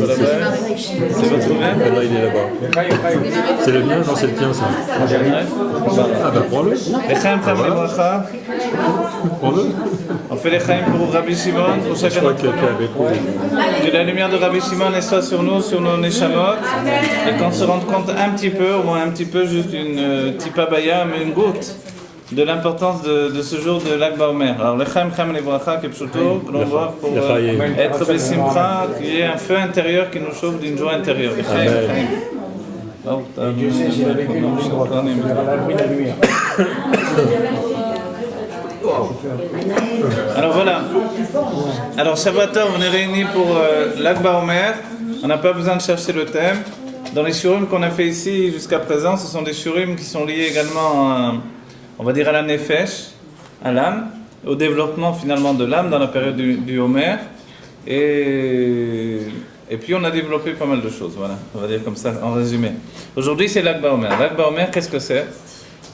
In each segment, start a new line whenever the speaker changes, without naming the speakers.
là-bas. C'est votre même?
Là, il est là-bas. C'est le mien? Non, c'est le tien, ça. Ah bah prends-le.
Lechaim Cham Lebracha.
Prends-le.
On fait les chaim pour Rabbi Shimon, pour
Je
chacun
crois
d'entre
qu'il y a avec vous.
nous. Que la lumière de Rabbi Shimon soit sur nous, sur nos neshamot, et qu'on se rende compte un petit peu, au moins un petit peu, juste une tipa baya, mais une goutte, de l'importance de ce jour de Lag BaOmer. Alors, Lechaim Cham Lebracha, Kepshuto, que l'on voit pour être Bessimcha, qu'il y ait un feu intérieur qui nous chauffe d'une joie intérieure. Lechaim Cham. Oh,
Dieu sait s'il a vécu dans une grotte, on verra l'abri de la lumière.
Alors voilà. Alors Shabbaton, on est réunis pour Lag BaOmer. On n'a pas besoin de chercher le thème. Dans les shurim qu'on a fait ici jusqu'à présent, ce sont des shurim qui sont liés également à, on va dire, à la nefesh, à l'âme, au développement finalement de l'âme dans la période du Homer. Et puis on a développé pas mal de choses, voilà, on va dire comme ça en résumé. Aujourd'hui c'est Lag BaOmer. Lag BaOmer, qu'est-ce que c'est?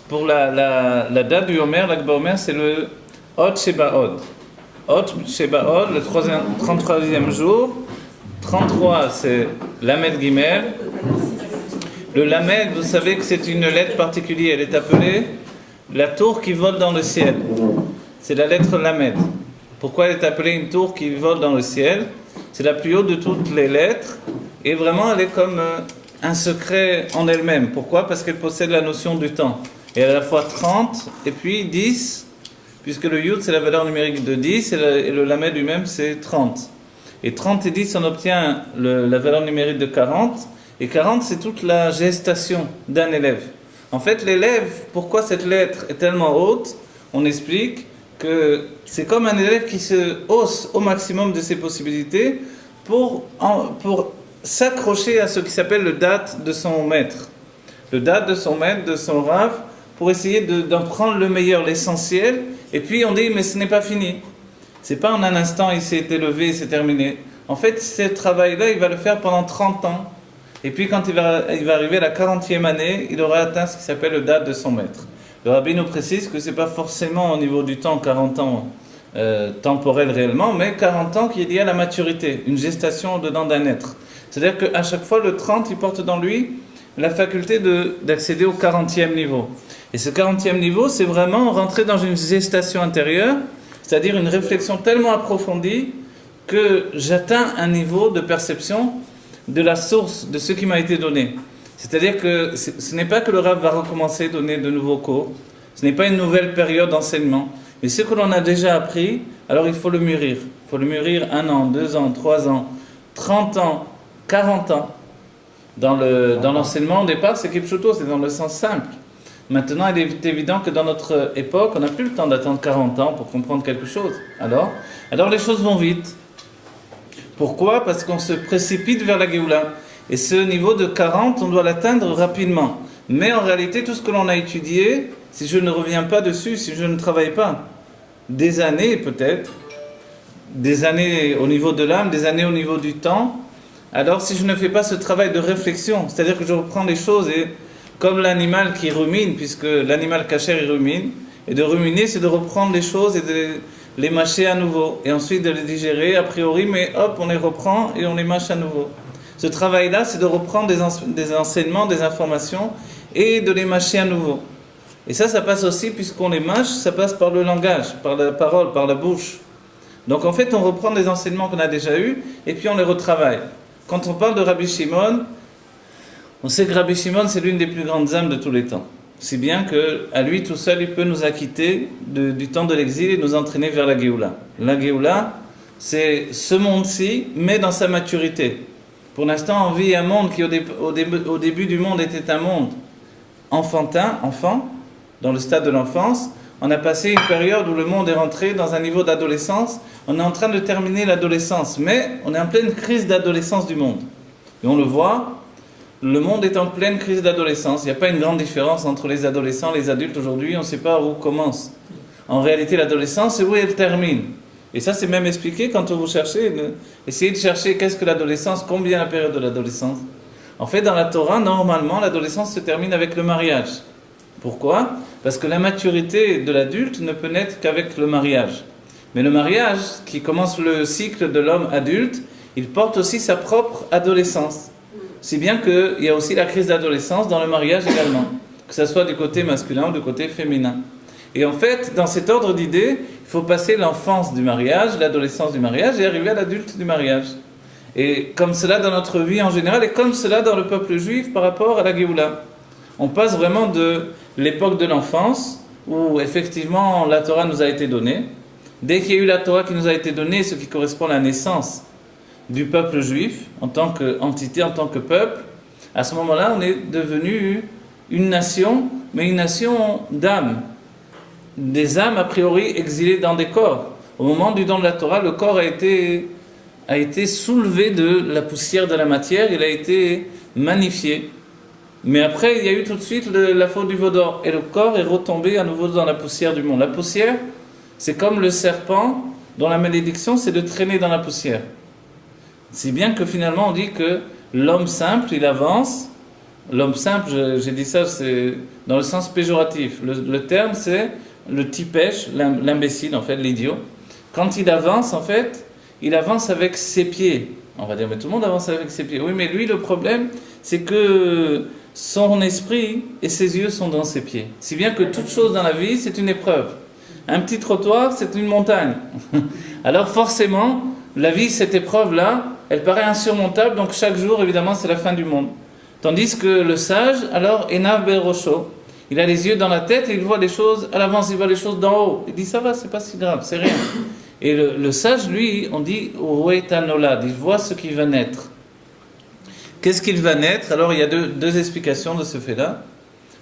Pour la date du Homer, Lag BaOmer, c'est le Hod Sheba Hod. Hod Sheba Hod, le 33e jour. 33, c'est Lamed Gimel. Le Lamed, vous savez que c'est une lettre particulière. Elle est appelée la tour qui vole dans le ciel. C'est la lettre Lamed. Pourquoi elle est appelée une tour qui vole dans le ciel? C'est la plus haute de toutes les lettres. Et vraiment, elle est comme un secret en elle-même. Pourquoi? Parce qu'elle possède la notion du temps. Et elle a à la fois 30 et puis 10, puisque le Yud c'est la valeur numérique de 10 et le Lamed lui-même c'est 30. Et 30 et 10 on obtient la valeur numérique de 40, et 40 c'est toute la gestation d'un élève. En fait l'élève, pourquoi cette lettre est tellement haute? On explique que c'est comme un élève qui se hausse au maximum de ses possibilités pour s'accrocher à ce qui s'appelle le date de son maître. Le date de son maître, de son rav, pour essayer d'en prendre le meilleur, l'essentiel, et puis on dit mais ce n'est pas fini. C'est pas en un instant il s'est élevé et c'est terminé. En fait ce travail-là il va le faire pendant 30 ans, et puis quand il va arriver à la 40e année, il aura atteint ce qui s'appelle le date de son maître. Le rabbi nous précise que c'est pas forcément au niveau du temps 40 ans temporel réellement, mais 40 ans qui est lié à la maturité, une gestation dedans d'un être. C'est-à-dire qu'à chaque fois le 30 il porte dans lui la faculté d'accéder au 40e niveau. Et ce 40e niveau, c'est vraiment rentrer dans une gestation intérieure, c'est-à-dire une réflexion tellement approfondie que j'atteins un niveau de perception de la source de ce qui m'a été donné. C'est-à-dire que ce n'est pas que le Rav va recommencer à donner de nouveaux cours, ce n'est pas une nouvelle période d'enseignement, mais ce que l'on a déjà appris, alors il faut le mûrir. Il faut le mûrir 1 an, 2 ans, 3 ans, 30 ans, 40 ans. Dans l'enseignement au départ, c'est Kipchuto, c'est dans le sens simple. Maintenant, il est évident que dans notre époque, on n'a plus le temps d'attendre 40 ans pour comprendre quelque chose. Alors les choses vont vite. Pourquoi? Parce qu'on se précipite vers la Géoula. Et ce niveau de 40, on doit l'atteindre rapidement. Mais en réalité, tout ce que l'on a étudié, si je ne reviens pas dessus, si je ne travaille pas, des années peut-être, des années au niveau de l'âme, des années au niveau du temps, alors si je ne fais pas ce travail de réflexion, c'est-à-dire que je reprends les choses et comme l'animal qui rumine, puisque l'animal cachère il rumine, et de ruminer c'est de reprendre les choses et de les mâcher à nouveau, et ensuite de les digérer a priori, mais hop on les reprend et on les mâche à nouveau. Ce travail-là c'est de reprendre des enseignements, des informations et de les mâcher à nouveau. Et ça passe aussi, puisqu'on les mâche, ça passe par le langage, par la parole, par la bouche. Donc en fait on reprend des enseignements qu'on a déjà eus et puis on les retravaille. Quand on parle de Rabbi Shimon, on sait que Rabbi Shimon c'est l'une des plus grandes âmes de tous les temps. Si bien qu'à lui tout seul il peut nous acquitter du temps de l'exil et nous entraîner vers la Géoula. La Géoula c'est ce monde-ci mais dans sa maturité. Pour l'instant on vit un monde qui au début du monde était un monde enfantin, enfant, dans le stade de l'enfance. On a passé une période où le monde est rentré dans un niveau d'adolescence. On est en train de terminer l'adolescence, mais on est en pleine crise d'adolescence du monde. Et on le voit, le monde est en pleine crise d'adolescence. Il n'y a pas une grande différence entre les adolescents et les adultes aujourd'hui. On ne sait pas où commence. En réalité, l'adolescence, c'est où elle termine. Et ça, c'est même expliqué quand vous cherchez. Essayez de chercher qu'est-ce que l'adolescence, combien la période de l'adolescence. En fait, dans la Torah, normalement, l'adolescence se termine avec le mariage. Pourquoi? Parce que la maturité de l'adulte ne peut naître qu'avec le mariage. Mais le mariage, qui commence le cycle de l'homme adulte, il porte aussi sa propre adolescence. Si bien qu'il y a aussi la crise d'adolescence dans le mariage également, que ce soit du côté masculin ou du côté féminin. Et en fait, dans cet ordre d'idées, il faut passer l'enfance du mariage, l'adolescence du mariage et arriver à l'adulte du mariage. Et comme cela dans notre vie en général, et comme cela dans le peuple juif par rapport à la Géoula. On passe vraiment de l'époque de l'enfance, où effectivement la Torah nous a été donnée. Dès qu'il y a eu la Torah qui nous a été donnée, ce qui correspond à la naissance du peuple juif, en tant qu'entité, en tant que peuple, à ce moment-là, on est devenu une nation, mais une nation d'âmes. Des âmes a priori exilées dans des corps. Au moment du don de la Torah, le corps a été soulevé de la poussière de la matière, il a été magnifié. Mais après, il y a eu tout de suite la faute du veau d'or, et le corps est retombé à nouveau dans la poussière du monde. La poussière, c'est comme le serpent dont la malédiction, c'est de traîner dans la poussière. Si bien que finalement, on dit que l'homme simple, il avance. L'homme simple, j'ai dit ça, c'est dans le sens péjoratif. Le terme, c'est le tipèche, l'imbécile, en fait, l'idiot. Quand il avance, en fait, il avance avec ses pieds. On va dire, mais tout le monde avance avec ses pieds. Oui, mais lui, le problème, c'est que son esprit et ses yeux sont dans ses pieds. Si bien que toute chose dans la vie, c'est une épreuve. Un petit trottoir, c'est une montagne. Alors forcément, la vie, cette épreuve-là, elle paraît insurmontable, donc chaque jour, évidemment, c'est la fin du monde. Tandis que le sage, alors, Enav Berosho, il a les yeux dans la tête et il voit les choses à l'avance, il voit les choses d'en haut. Il dit, ça va, c'est pas si grave, c'est rien. Et le sage, lui, on dit, Ouetanolad, il voit ce qui va naître. Qu'est-ce qu'il va naître? Alors, il y a deux explications de ce fait-là.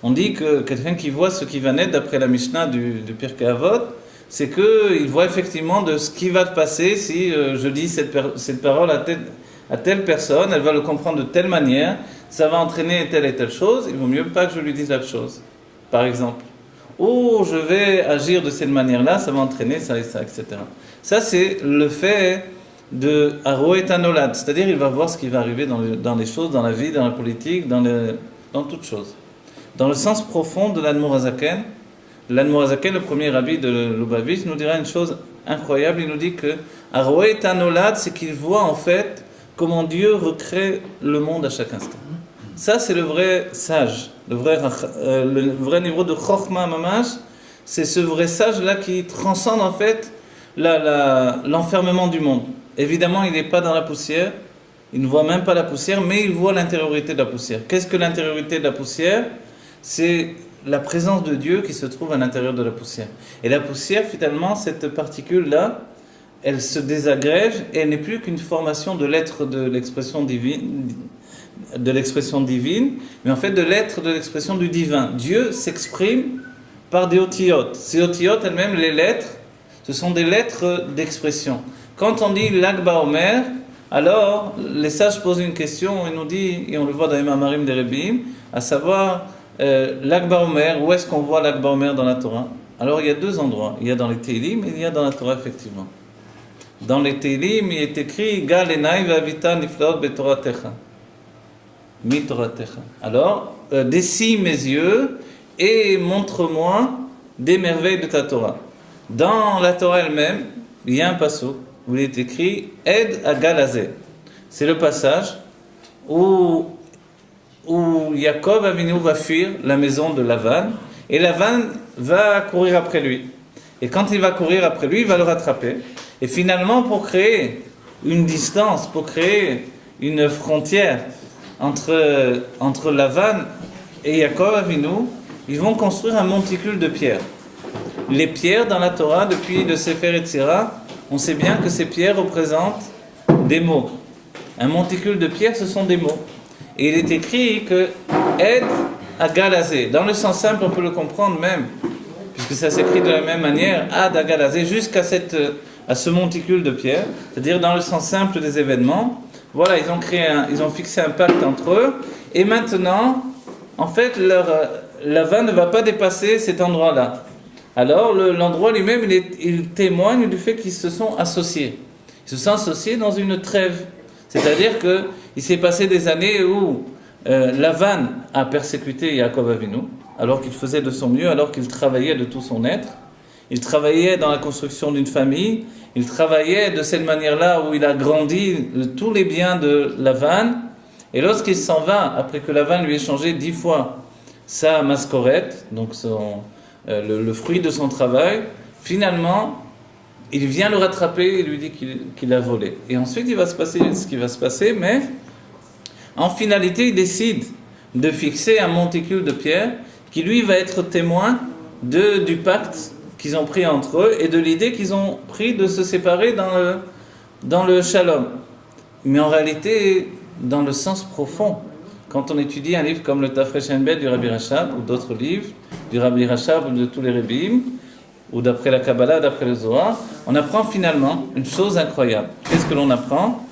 On dit que quelqu'un qui voit ce qui va naître, d'après la Mishnah du Pirkei Avot, c'est qu'il voit effectivement de ce qui va te passer si je dis cette parole à telle personne, elle va le comprendre de telle manière, ça va entraîner telle et telle chose, il vaut mieux pas que je lui dise la chose, par exemple. Ou je vais agir de cette manière-là, ça va entraîner ça et ça, etc. Ça, c'est le fait de Aroetanolad, c'est-à-dire il va voir ce qui va arriver dans les choses, dans la vie, dans la politique, dans toutes choses. Dans le sens profond de l'Admour HaZaken, le premier rabbi de Lubavitch, nous dira une chose incroyable. Il nous dit que Aroetanolad, c'est qu'il voit en fait comment Dieu recrée le monde à chaque instant. Ça, c'est le vrai sage, le vrai niveau de Chokhmah Mamash. C'est ce vrai sage-là qui transcende en fait l'enfermement du monde. Évidemment, il n'est pas dans la poussière, il ne voit même pas la poussière, mais il voit l'intériorité de la poussière. Qu'est-ce que l'intériorité de la poussière? C'est la présence de Dieu qui se trouve à l'intérieur de la poussière. Et la poussière, finalement, cette particule-là, elle se désagrège et elle n'est plus qu'une formation de l'être de l'expression divine, mais en fait de l'être de l'expression du divin. Dieu s'exprime par des otiyot. Ces otiyot elles-mêmes, les lettres, ce sont des lettres d'expression. Quand on dit Lag BaOmer, alors les sages posent une question et nous disent, et on le voit dans les Mamarim des Rebbeim, à savoir Lag BaOmer, où est-ce qu'on voit Lag BaOmer dans la Torah? Alors il y a deux endroits, il y a dans les Teilim et il y a dans la Torah effectivement. Dans les Teilim, il est écrit Gal enai ve'avita niflaot betoratecha. Mitoratecha. Alors, dessine mes yeux et montre-moi des merveilles de ta Torah. Dans la Torah elle-même, il y a un passage où il est écrit Ed Agalazé. C'est le passage où Yaakov Avinu va fuir la maison de Lavan et Lavan va courir après lui. Et quand il va courir après lui, il va le rattraper. Et finalement, pour créer une distance, pour créer une frontière entre Lavan et Yaakov Avinu, ils vont construire un monticule de pierres. Les pierres dans la Torah, depuis le Sefer Yetzirah, on sait bien que ces pierres représentent des mots. Un monticule de pierres, ce sont des mots. Et il est écrit que Ed Agalazé, dans le sens simple, on peut le comprendre même, puisque ça s'écrit de la même manière, Ad Agalazé, jusqu'à ce monticule de pierres, c'est-à-dire dans le sens simple des événements. Voilà, ils ont fixé un pacte entre eux, et maintenant, en fait, Lavan ne va pas dépasser cet endroit-là. Alors, l'endroit lui-même, il témoigne du fait qu'ils se sont associés. Ils se sont associés dans une trêve. C'est-à-dire qu'il s'est passé des années où Lavan a persécuté Yaakov Avinu, alors qu'il faisait de son mieux, alors qu'il travaillait de tout son être. il travaillait dans la construction d'une famille, il travaillait de cette manière-là où il a grandi tous les biens de Lavan. Et lorsqu'il s'en va, après que Lavan lui ait changé 10 fois sa mascorette, donc le fruit de son travail, finalement, il vient le rattraper et lui dit qu'il a volé. Et ensuite, il va se passer ce qui va se passer, mais en finalité, il décide de fixer un monticule de pierre qui, lui, va être témoin du pacte qu'ils ont pris entre eux et de l'idée qu'ils ont pris de se séparer dans le shalom. Mais en réalité, dans le sens profond, quand on étudie un livre comme le Tafresh Enbet du Rabbi Rachab ou d'autres livres du Rabbi Rachab ou de tous les Rebbeim, ou d'après la Kabbalah, d'après le Zohar, on apprend finalement une chose incroyable. Qu'est-ce que l'on apprend?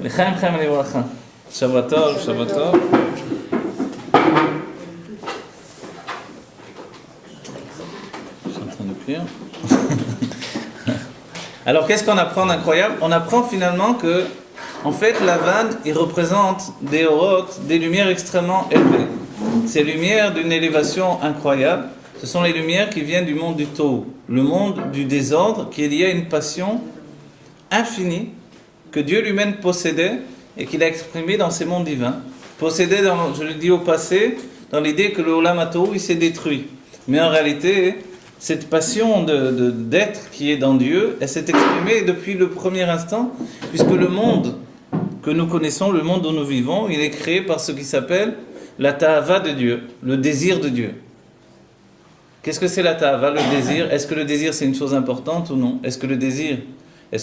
L'chaim chaim livracha. Shabbatov, Shabbatov. Je suis en train de prier. Alors, qu'est-ce qu'on apprend d'incroyable? On apprend finalement que, en fait, Lavan, il représente des orotes, des lumières extrêmement élevées. Ces lumières d'une élévation incroyable, ce sont les lumières qui viennent du monde du Tohu, le monde du désordre, qui est lié à une passion infinie que Dieu lui-même possédait et qu'il a exprimée dans ces mondes divins. Possédait, je le dis au passé, dans l'idée que le Olam HaTohu, il s'est détruit. Mais en réalité, cette passion d'être qui est dans Dieu, elle s'est exprimée depuis le premier instant, puisque le monde que nous connaissons, le monde où nous vivons, il est créé par ce qui s'appelle la ta'ava de Dieu, le désir de Dieu. Qu'est-ce que c'est la ta'ava, le désir? Est-ce que le désir c'est une chose importante ou non? Est-ce que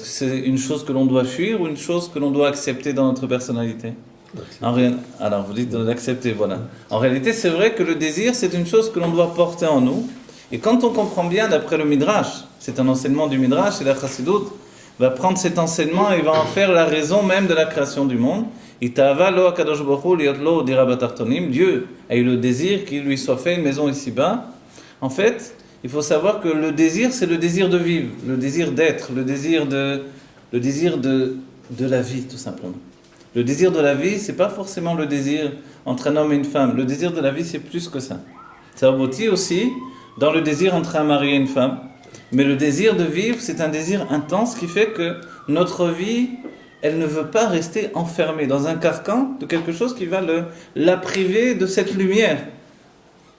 c'est une chose que l'on doit fuir ou une chose que l'on doit accepter dans notre personnalité? Alors vous dites de l'accepter, voilà. En réalité, c'est vrai que le désir c'est une chose que l'on doit porter en nous. Et quand on comprend bien, d'après le Midrash, c'est un enseignement du Midrash, et la Chassidut va prendre cet enseignement et va en faire la raison même de la création du monde. Dieu a eu le désir qu'il lui soit fait une maison ici-bas. En fait, il faut savoir que le désir, c'est le désir de vivre, le désir d'être, le désir de la vie, tout simplement. Le désir de la vie, c'est pas forcément le désir entre un homme et une femme. Le désir de la vie, c'est plus que ça. Ça aboutit aussi dans le désir entre un mari et une femme. Mais le désir de vivre, c'est un désir intense qui fait que notre vie, elle ne veut pas rester enfermée dans un carcan de quelque chose qui va la priver de cette lumière.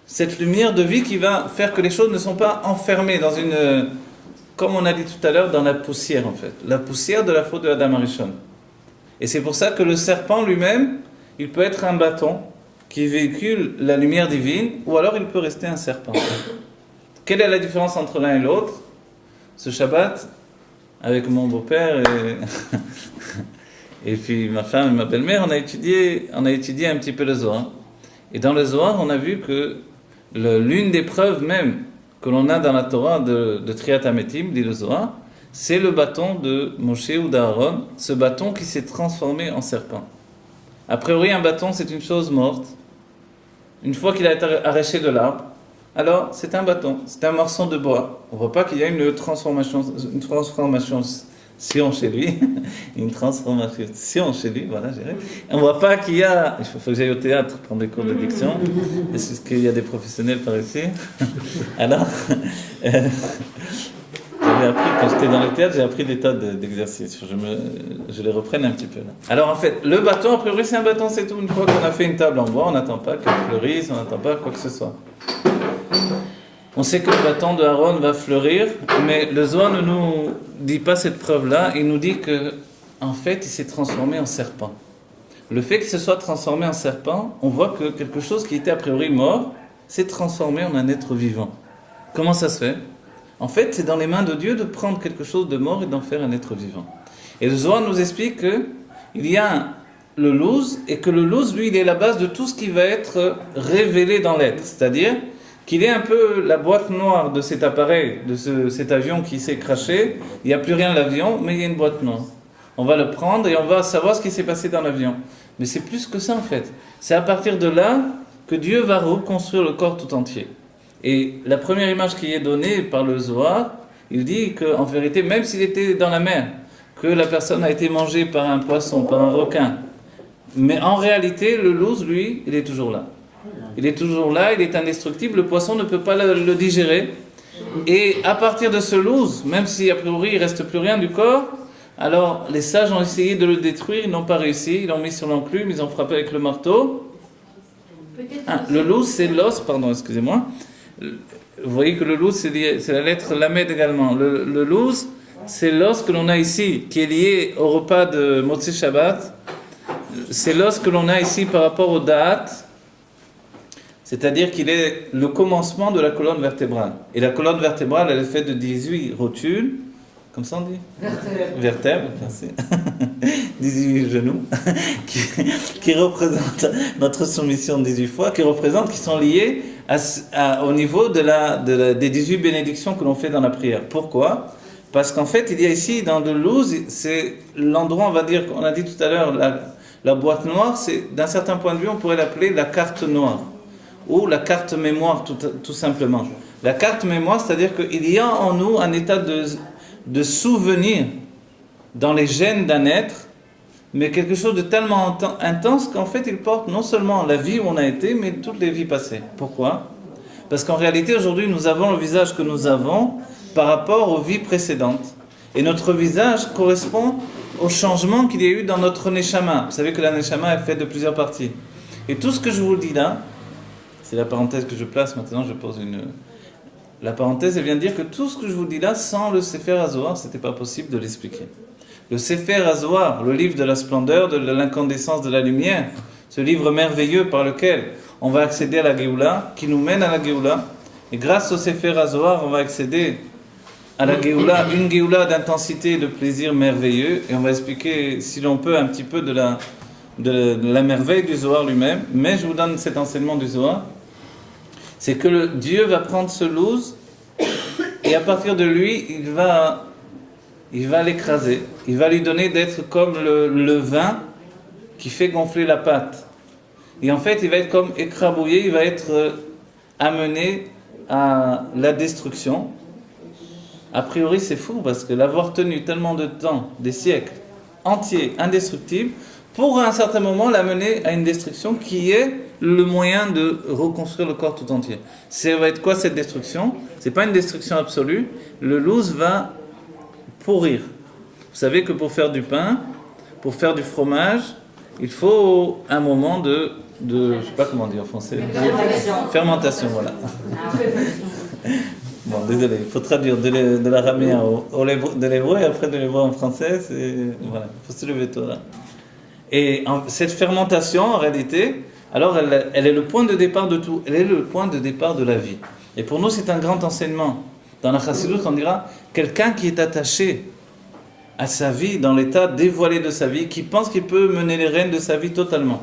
Cette lumière de vie qui va faire que les choses ne sont pas enfermées dans une, comme on a dit tout à l'heure, dans la poussière en fait. La poussière de la faute de Adam Arishon. Et c'est pour ça que le serpent lui-même, il peut être un bâton qui véhicule la lumière divine, ou alors il peut rester un serpent. Quelle est la différence entre l'un et l'autre? Ce Shabbat, avec mon beau-père et puis ma femme et ma belle-mère, on a étudié un petit peu le Zohar. Et dans le Zohar, on a vu que l'une des preuves même que l'on a dans la Torah de Triat Hametim, dit le Zohar, c'est le bâton de Moshe ou d'Aaron, ce bâton qui s'est transformé en serpent. A priori, un bâton, c'est une chose morte. Une fois qu'il a été arraché de l'arbre, alors c'est un bâton, c'est un morceau de bois. On ne voit pas qu'il y a une transformation chez lui, une transformation chez lui, voilà, je dirais. On ne voit pas qu'il y a, il faut que j'aille au théâtre prendre des cours de diction, est-ce qu'il y a des professionnels par ici? Alors, j'avais appris, quand j'étais dans le théâtre, j'ai appris des tas d'exercices, je les reprenne un petit peu là. Alors en fait, le bâton, a priori c'est un bâton, c'est tout. Une fois qu'on a fait une table en bois, on n'attend pas qu'elle fleurisse, on n'attend pas quoi que ce soit. On sait que le bâton de Aaron va fleurir, mais le Zohar ne nous dit pas cette preuve-là. Il nous dit que, en fait, il s'est transformé en serpent. Le fait qu'il se soit transformé en serpent, on voit que quelque chose qui était a priori mort s'est transformé en un être vivant. Comment ça se fait? En fait, c'est dans les mains de Dieu de prendre quelque chose de mort et d'en faire un être vivant. Et le Zohar nous explique qu'il y a le louz, et que le louz, lui, il est la base de tout ce qui va être révélé dans l'être. C'est-à-dire qu'il est un peu la boîte noire de cet appareil, de cet avion qui s'est craché. Il n'y a plus rien de l'avion, mais il y a une boîte noire. On va le prendre et on va savoir ce qui s'est passé dans l'avion. Mais c'est plus que ça en fait. C'est à partir de là que Dieu va reconstruire le corps tout entier. Et la première image qui est donnée par le Zohar, il dit qu'en vérité, même s'il était dans la mer, que la personne a été mangée par un poisson, par un requin, mais en réalité, le louz, lui, il est toujours là. Il est toujours là, il est indestructible, le poisson ne peut pas le digérer. Et à partir de ce loose, même si a priori il ne reste plus rien du corps, alors les sages ont essayé de le détruire, ils n'ont pas réussi, ils l'ont mis sur l'enclume, ils ont frappé avec le marteau. Le loose, c'est l'os, pardon, excusez-moi. Vous voyez que le loose, c'est la lettre lamed également. Le loose, c'est l'os que l'on a ici, qui est lié au repas de Motzei Shabbat. C'est l'os que l'on a ici par rapport au da'at, c'est-à-dire qu'il est le commencement de la colonne vertébrale. Et la colonne vertébrale, elle est faite de 18 rotules, comme ça on dit ? Vertèbres, merci. 18 genoux, qui représentent notre soumission 18 fois, qui sont liés au niveau des 18 bénédictions que l'on fait dans la prière. Pourquoi ? Parce qu'en fait, il y a ici, dans le loose, c'est l'endroit, on va dire, on a dit tout à l'heure, la boîte noire, c'est, d'un certain point de vue, on pourrait l'appeler la carte noire, ou la carte mémoire, tout simplement. La carte mémoire, c'est-à-dire qu'il y a en nous un état de souvenir dans les gènes d'un être, mais quelque chose de tellement intense qu'en fait, il porte non seulement la vie où on a été, mais toutes les vies passées. Pourquoi ? Parce qu'en réalité, aujourd'hui, nous avons le visage que nous avons par rapport aux vies précédentes. Et notre visage correspond au changement qu'il y a eu dans notre neshama. Vous savez que la neshama est faite de plusieurs parties. Et tout ce que je vous dis là, c'est la parenthèse que je place, maintenant je pose La parenthèse, elle vient de dire que tout ce que je vous dis là, sans le Sefer HaZohar, c'était pas possible de l'expliquer. Le Sefer HaZohar, le livre de la splendeur, de l'incandescence de la lumière, ce livre merveilleux par lequel on va accéder à la Géoula, qui nous mène à la Géoula, et grâce au Sefer HaZohar, on va accéder à la Géoula, une Géoula d'intensité et de plaisir merveilleux, et on va expliquer, si l'on peut, un petit peu de la merveille du Zohar lui-même, mais je vous donne cet enseignement du Zohar, c'est que Dieu va prendre ce loose, et à partir de lui, il va l'écraser, il va lui donner d'être comme le vin qui fait gonfler la pâte. Et en fait, il va être comme écrabouillé, il va être amené à la destruction. A priori, c'est fou, parce que l'avoir tenu tellement de temps, des siècles, entiers, indestructible, pour à un certain moment l'amener à une destruction qui est le moyen de reconstruire le corps tout entier. Ça va être quoi cette destruction ? C'est pas une destruction absolue. Le loose va pourrir. Vous savez que pour faire du pain, pour faire du fromage, il faut un moment de je sais pas comment dire en français. Fermentation, voilà. Bon, désolé, il faut traduire de l'araméen de l'hébreu et après de l'hébreu en français. Voilà, il faut se lever tôt là. Et cette fermentation, en réalité, alors elle est le point de départ de tout. Elle est le point de départ de la vie. Et pour nous, c'est un grand enseignement. Dans la Chassidut, on dira quelqu'un qui est attaché à sa vie, dans l'état dévoilé de sa vie, qui pense qu'il peut mener les rênes de sa vie totalement,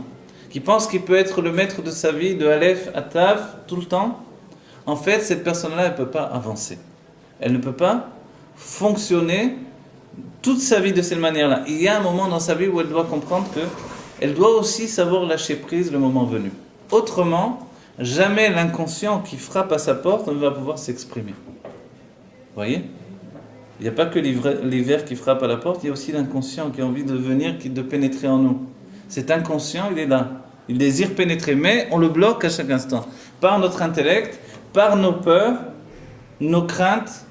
qui pense qu'il peut être le maître de sa vie de Aleph à Tav tout le temps. En fait, cette personne-là, elle ne peut pas avancer. Elle ne peut pas fonctionner toute sa vie de cette manière-là. Il y a un moment dans sa vie où elle doit comprendre qu'elle doit aussi savoir lâcher prise le moment venu. Autrement, jamais l'inconscient qui frappe à sa porte ne va pouvoir s'exprimer. Vous voyez ? Il n'y a pas que l'hiver qui frappe à la porte, il y a aussi l'inconscient qui a envie de venir, de pénétrer en nous. Cet inconscient, il est là. Il désire pénétrer, mais on le bloque à chaque instant. Par notre intellect, par nos peurs, nos craintes,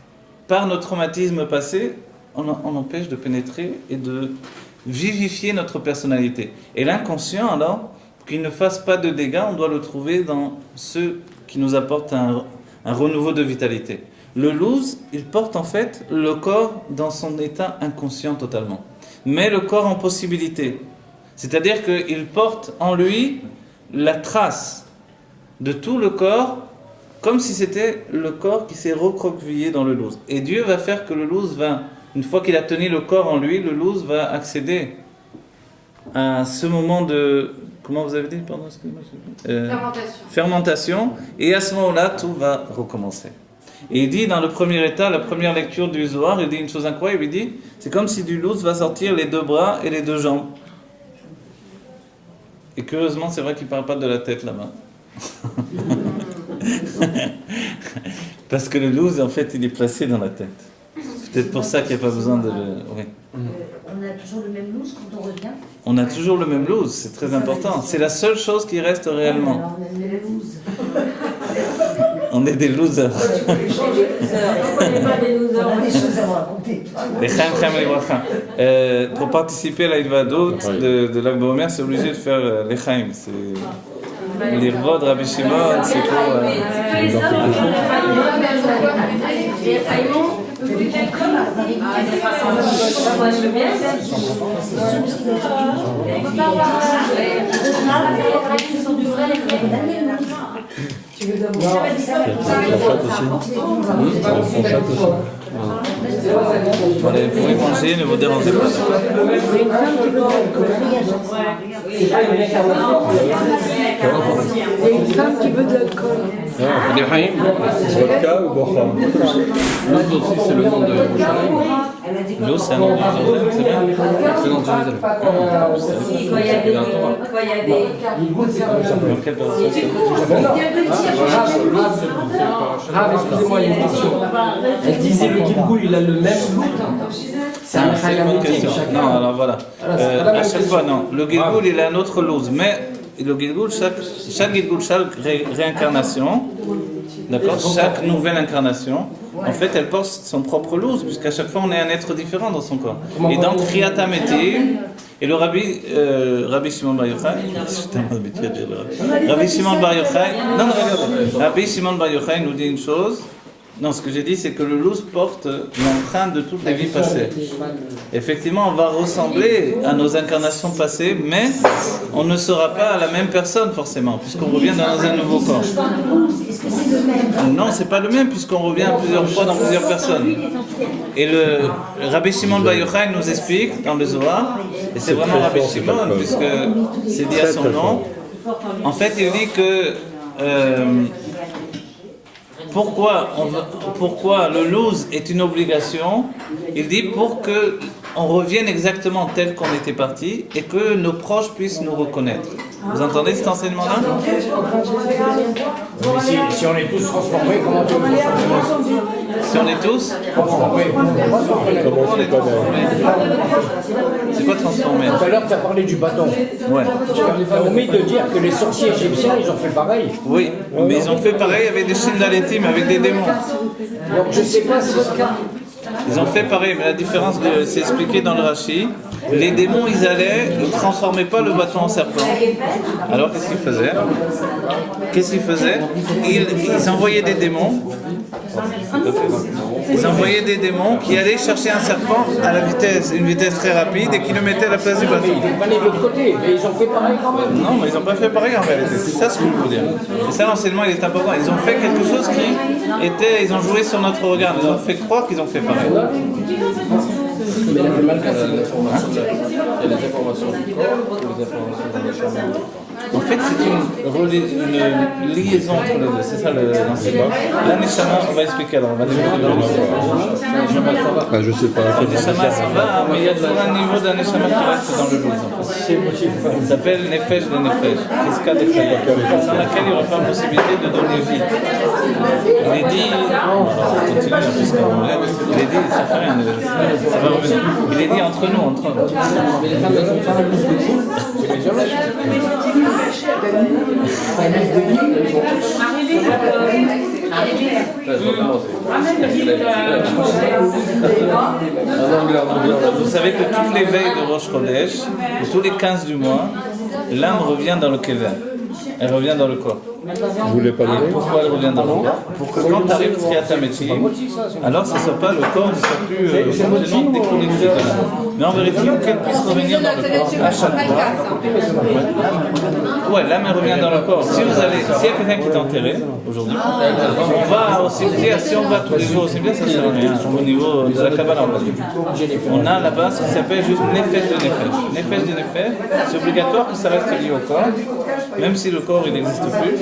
par nos traumatismes passés, on empêche de pénétrer et de vivifier notre personnalité. Et l'inconscient, alors, pour qu'il ne fasse pas de dégâts, on doit le trouver dans ceux qui nous apportent un renouveau de vitalité. Le loose, il porte en fait le corps dans son état inconscient totalement. Mais le corps en possibilité. C'est-à-dire qu'il porte en lui la trace de tout le corps, comme si c'était le corps qui s'est recroquevillé dans le loose. Et Dieu va faire que le loose va, une fois qu'il a tenu le corps en lui, le loose va accéder à ce moment de... Comment vous avez dit, pardon, fermentation. Et à ce moment-là, tout va recommencer. Et il dit dans le premier état, la première lecture du Zohar, il dit une chose incroyable, il dit, c'est comme si du loose va sortir les deux bras et les deux jambes. Et curieusement, c'est vrai qu'il ne parle pas de la tête là-bas. Parce que le loose, en fait, il est placé dans la tête. Peut-être pour ça qu'il n'y a pas besoin de le... Oui.
On a toujours le même loose quand on revient.
On a toujours le même loose, c'est très important. C'est la seule chose qui reste réellement.
Alors, on aime les looses.
On est des losers.
On a des choses à vous raconter.
Lechaim Chaim Livracha. Pour participer à la Hivadot de Lag BaOmer, c'est obligé de faire Lechaim. C'est l'Irvod Rabbi Shimon, c'est pour.
Tu veux d'abord
Allez, vous pouvez manger, ne vous dérangez pas.
Il y a une femme qui veut de l'alcool.
Lechaim, vodka ou bocha? L'autre aussi, c'est le nom de Yerushalayim.
L'eau, c'est un nom de Jérusalem, c'est bien.
C'est le nom de Jérusalem.
Dans quelle période
Ah, excusez-moi, il y a une question. Elle disait le Gilgoul, il a le même look. C'est un
C'est une bonne question. Non, alors voilà. À chaque fois, non. Le Gilgoul, il a un autre loose. Mais le Gilgoul, chaque Gilgoul, chaque réincarnation, d'accord, chaque nouvelle incarnation, en fait, elle porte son propre loose, puisqu'à chaque fois, on est un être différent dans son corps. Et donc, Kriyata Metim, et le Rabbi Shimon Bar Yochai, je suis tellement habitué à dire le Rabbi Shimon Bar Yochai, non, regardez, Rabbi Shimon Bar Yochai nous dit une chose. Non, ce que j'ai dit, c'est que le loose porte l'empreinte de toutes les vies passées. Effectivement, on va ressembler à nos incarnations passées, mais on ne sera pas la même personne forcément, puisqu'on revient dans un nouveau corps.
Est-ce que c'est le même?
Non, c'est pas le même, puisqu'on revient plusieurs fois dans plusieurs personnes. Et le Rabbi Shimon Bar Yochai nous explique dans le Zohar, et c'est vraiment Rabbi Shimon, puisque c'est dit à son nom. En fait, il dit que pourquoi le lose est une obligation. Il dit pour que on revienne exactement tel qu'on était parti et que nos proches puissent nous reconnaître. Vous entendez cet enseignement-là?
Si on est tous transformés, comment tu veux transformer?
Si on est tous
Transformés.
Comment on est transformés? C'est quoi transformer?
Tout à l'heure, tu as parlé du bâton.
Ouais.
Tu as omis de dire que les sorciers égyptiens, ils ont fait pareil.
Oui, mais ils ont fait pareil avec des Shindaletim, avec des démons.
Donc je ne sais pas si...
Ils ont fait pareil, mais la différence, c'est expliqué dans le Rashi. Les démons, ils ne transformaient pas le bâton en serpent. Alors qu'est-ce qu'ils faisaient? Ils envoyaient des démons. Ils envoyaient des démons qui allaient chercher un serpent à une vitesse très rapide et qui le mettaient à la place du bâton.
Ils prenaient de l'autre côté, mais ils ont fait pareil quand même.
Non, mais ils n'ont pas fait pareil en réalité. C'est ça ce que je veux dire. Et ça, l'enseignement, il est important. Ils ont fait quelque chose ils ont joué sur notre regard. Ils ont fait croire qu'ils ont fait pareil.
Mais il y a des informations du corps ou des informations dans le chemin.
En fait, c'est une liaison entre les deux. C'est ça l'enseignement. La Neshama, on va expliquer alors. On va développer dans le
Je sais pas.
La Neshama, ça va, mais il y a toujours un niveau d'un Neshama qui reste dans le loose. En fait. Ça s'appelle Nefesh de Nefesh. Kiska de Chaya. Sans laquelle il n'y aura pas possibilité de donner vie. Il est dit. On va continuer puisqu'on l'a. Il est dit, ça fait rien. Ça va revenir. Il est dit entre nous. Vous savez que toutes les veilles de Rosh Chodesh, tous les 15 du mois, l'âme revient dans le kever. Elle revient dans le corps.
Vous voulez pas donner?
Pourquoi elle revient dans le corps? Pour que quand tu arrives à Triatamechi, alors ce ne soit pas le corps ne soit plus complètement déconnecté de l'âme. Mais en vérité, qu'elle puisse revenir dans le corps à chaque fois. Ouais, l'âme elle revient dans le corps. S'il y a quelqu'un qui est enterré aujourd'hui, on va au cimetière. Si on va tous les jours au cimetière, ça ne sert à rien. Au niveau de la Kabbalah, on a là-bas ce qui s'appelle juste Nefesh de Nefesh. Nefesh de Nefesh, c'est obligatoire que ça reste lié au corps. Même si le corps il n'existe plus,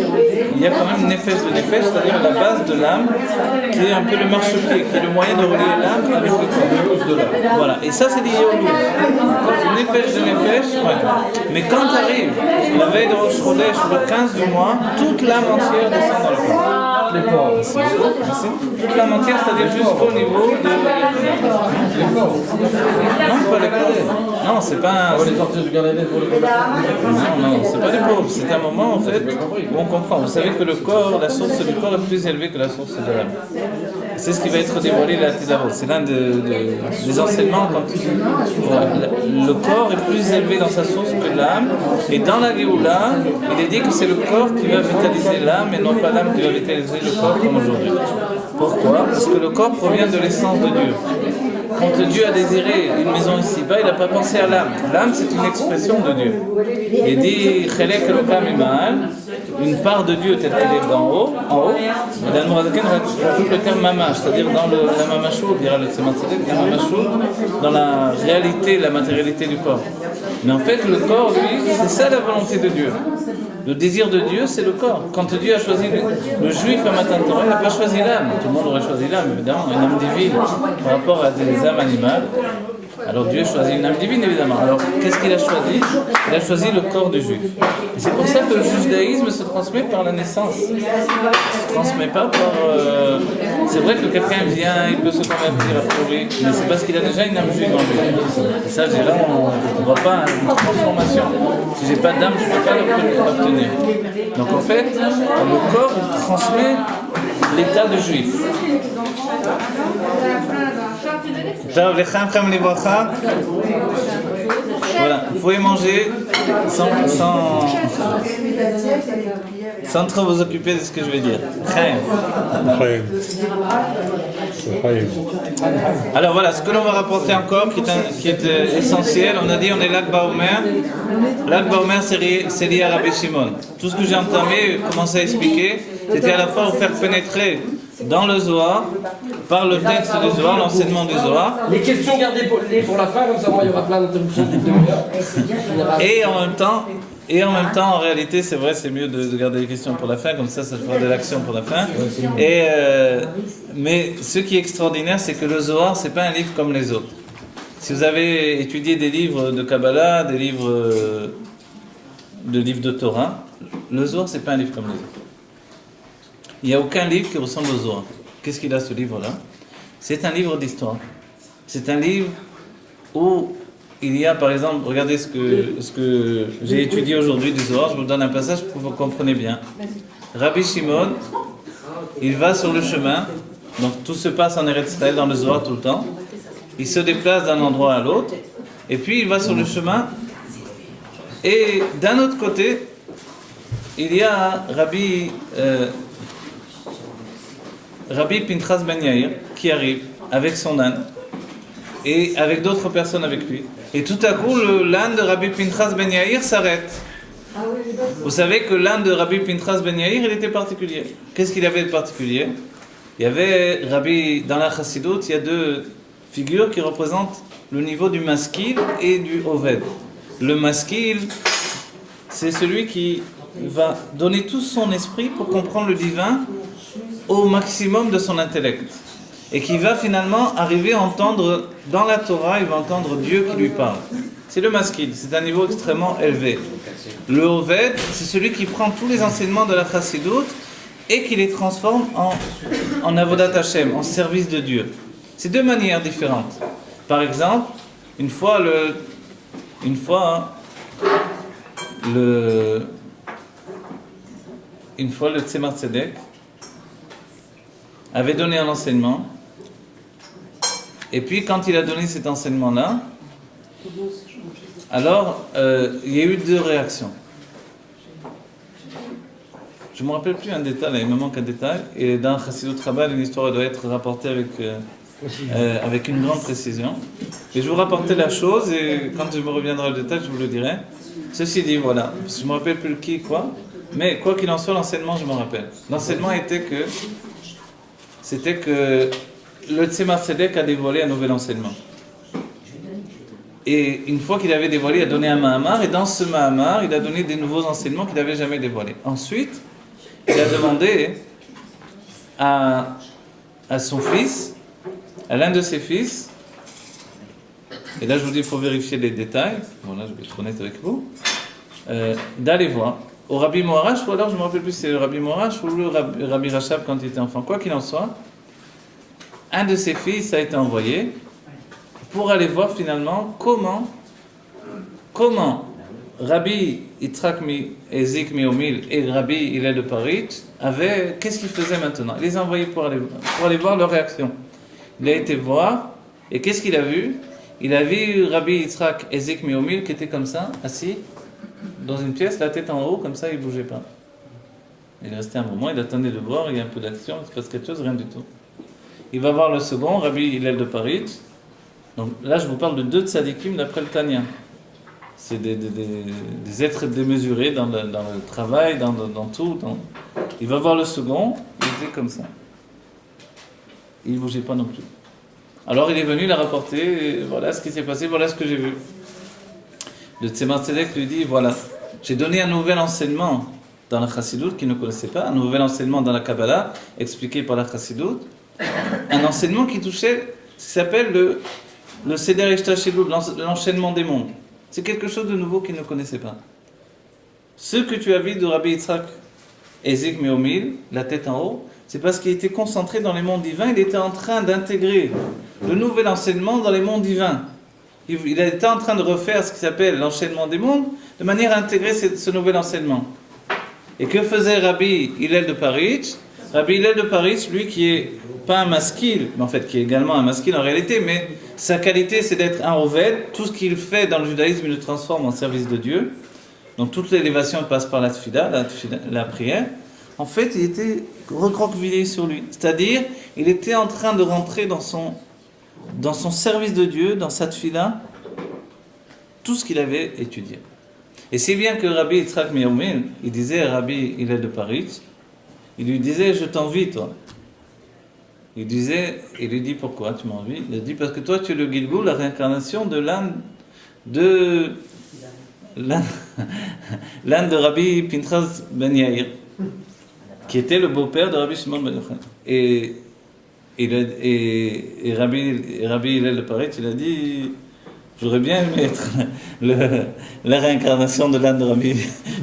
il y a quand même Nefesh de Nefesh, c'est-à-dire la base de l'âme, qui est un peu le marchepied, qui est le moyen de relier l'âme avec le corps de l'âme. Voilà, et ça c'est lié au loup. C'est Nefesh de Nefesh, ouais. Mais quand tu arrives, la veille de Rosh Chodesh, le 15 du mois, toute l'âme entière descend dans le corps.
les corps.
Merci. Toute l'âme entière, c'est-à-dire jusqu'au niveau de...
Les corps.
Non, pas les corps. Non, c'est pas...
On va les sortir du Galilée pour les
Non, c'est pas des pauvres. C'est un moment, en fait, où on comprend. Vous savez que le corps, la source du corps est plus élevée que la source de l'âme. C'est ce qui va être dévoilé là tout d'abord. C'est l'un des enseignements quand le corps est plus élevé dans sa source que l'âme. Et dans la Géoula, il est dit que c'est le corps qui va vitaliser l'âme et non pas l'âme qui va vitaliser le corps comme aujourd'hui. Pourquoi? Parce que le corps provient de l'essence de Dieu. Quand Dieu a désiré une maison ici-bas, il n'a pas pensé à l'âme. L'âme, c'est une expression de Dieu. Il dit Chelek Elokam Imal, une part de Dieu telle qu'elle est d'en haut, en haut. Et l'Admor Azaken rajoute le terme mamash, c'est-à-dire dans la mamashou, dira le Tzemach Tzedek, la mamashou, dans la réalité, la matérialité du corps. Mais en fait, le corps, lui, c'est ça la volonté de Dieu. Le désir de Dieu, c'est le corps. Quand Dieu a choisi le juif à Matan Torah, il n'a pas choisi l'âme. Tout le monde aurait choisi l'âme, évidemment, une âme divine par rapport à des âmes animales. Alors Dieu choisit une âme divine, évidemment. Alors qu'est-ce qu'il a choisi? Il a choisi le corps du juif. Et c'est pour ça que le judaïsme se transmet par la naissance. Il ne se transmet pas par... C'est vrai que quelqu'un vient, il peut se convertir a priori, mais c'est parce qu'il a déjà une âme juive en lui. Et ça, là, on ne voit pas une transformation. Si j'ai pas d'âme, je ne peux pas l'obtenir. Donc en fait, le corps transmet l'état de juif. Voilà, vous pouvez manger sans trop vous occuper de ce que je vais dire. Alors voilà, ce que l'on va rapporter encore, qui est essentiel, on a dit on est Lag Baomer. Lag Baomer, c'est lié à Rabbi Shimon. Tout ce que j'ai entamé, commencé à expliquer, c'était à la fois vous faire pénétrer dans le Zohar, par le texte du Zohar, l'enseignement du Zohar.
Les questions gardez-les pour la fin, comme ça il y aura plein d'interruptions de demi-heure.
Et en même temps, en réalité, c'est vrai, c'est mieux de garder les questions pour la fin, comme ça fera de l'action pour la fin. Mais ce qui est extraordinaire, c'est que le Zohar, c'est pas un livre comme les autres. Si vous avez étudié des livres de Kabbalah, des livres de Torah, le Zohar, c'est pas un livre comme les autres. Il n'y a aucun livre qui ressemble au Zohar. Qu'est-ce qu'il a ce livre-là? C'est un livre d'histoire. C'est un livre où il y a, par exemple, regardez ce que j'ai étudié aujourd'hui du Zohar, je vous donne un passage pour que vous compreniez bien. Rabbi Shimon, il va sur le chemin, donc tout se passe en Eretz Israël dans le Zohar tout le temps. Il se déplace d'un endroit à l'autre, et puis il va sur le chemin, et d'un autre côté, il y a Rabbi Pinchas Ben Yair qui arrive avec son âne et avec d'autres personnes avec lui. Et tout à coup, l'âne de Rabbi Pinchas Ben Yair s'arrête. Vous savez que l'âne de Rabbi Pinchas Ben Yair, il était particulier. Qu'est-ce qu'il avait de particulier? Il y avait dans la Chassidut, il y a deux figures qui représentent le niveau du maskil et du oved. Le maskil, c'est celui qui va donner tout son esprit pour comprendre le divin au maximum de son intellect et qui va finalement arriver à entendre dans la Torah, il va entendre Dieu qui lui parle. C'est le maskil, c'est un niveau extrêmement élevé. Le oved, c'est celui qui prend tous les enseignements de la Chassidut et qui les transforme en avodat Hashem, en service de Dieu. C'est deux manières différentes. Par exemple, une fois le Tzemach Tzedek avait donné un enseignement, et puis quand il a donné cet enseignement-là, alors il y a eu deux réactions. Je ne me rappelle plus un détail, là, il me manque un détail, et dans Chassidut Rabbah, l'histoire doit être rapportée avec une grande précision. Et je vous rapportais la chose, et quand je me reviendrai au détail, je vous le dirai. Ceci dit, voilà, je ne me rappelle plus qui, quoi, mais quoi qu'il en soit, l'enseignement, je m'en rappelle. L'enseignement c'était que le Tzemach Tzedek a dévoilé un nouvel enseignement. Et une fois qu'il avait dévoilé, il a donné un Mahamar, et dans ce Mahamar, il a donné des nouveaux enseignements qu'il n'avait jamais dévoilés. Ensuite, il a demandé à son fils, à l'un de ses fils, et là je vous dis, il faut vérifier les détails, bon là je vais être honnête avec vous, d'aller voir au Rabbi Moarash, ou alors je ne me rappelle plus si c'est le Rabbi Moarash ou le Rabbi Rachab quand il était enfant. Quoi qu'il en soit, un de ses fils a été envoyé pour aller voir finalement comment Rabbi Yitzhak Ezik Miomil et Rabbi Hillel de Parit qu'est-ce qu'ils faisaient maintenant? Il les a envoyés pour aller voir leur réaction. Il a été voir, et qu'est-ce qu'il a vu? Il a vu Rabbi Yitzhak Ezik Miomil qui était comme ça, assis dans une pièce, la tête en haut, comme ça, il ne bougeait pas. Il est resté un moment, il attendait de voir, il y a un peu d'action, il se passe quelque chose, rien du tout. Il va voir le second, Rabbi Hillel de Parit. Donc là, je vous parle de 2 tzadikim d'après le Tanya. C'est des êtres démesurés dans le travail, dans tout. Il va voir le second, il était comme ça. Il ne bougeait pas non plus. Alors il est venu la rapporter, et voilà ce qui s'est passé, voilà ce que j'ai vu. Le Tzemar Tzedek lui dit, voilà, j'ai donné un nouvel enseignement dans la Chassidoute qu'il ne connaissait pas, un nouvel enseignement dans la Kabbalah, expliqué par la Chassidoute, un enseignement qui touchait ce qui s'appelle le Seder Ishtashilut, l'enchaînement des mondes. C'est quelque chose de nouveau qu'il ne connaissait pas. Ce que tu as vu de Rabbi Yitzhak Ezik Meomil, la tête en haut, c'est parce qu'il était concentré dans les mondes divins, il était en train d'intégrer le nouvel enseignement dans les mondes divins. Il était en train de refaire ce qui s'appelle l'enchaînement des mondes, de manière à intégrer ce nouvel enseignement. Et que faisait Rabbi Hillel de Paritch? Rabbi Hillel de Paritch, lui qui est pas un maskil, mais en fait qui est également un maskil en réalité, mais sa qualité c'est d'être un oved. Tout ce qu'il fait dans le judaïsme, il le transforme en service de Dieu. Donc toute l'élévation passe par la tfila, la prière. En fait, il était recroquevillé sur lui. C'est-à-dire, il était en train de rentrer dans son service de Dieu, dans sa tfila, tout ce qu'il avait étudié. Et c'est bien que Rabbi Yitzhak Meomil, il disait à Rabbi Hillel de Paritch, il lui disait, je t'envie toi. Il lui dit, pourquoi tu m'envies? Il a dit, parce que toi tu es le Gilgul, la réincarnation de l'âne de Rabbi Pinchas ben Yair, qui était le beau-père de Rabbi Shimon ben Yochai. Et Rabbi Hillel de Paritch, il a dit, j'aurais bien aimé être la réincarnation de l'âne de Rabbi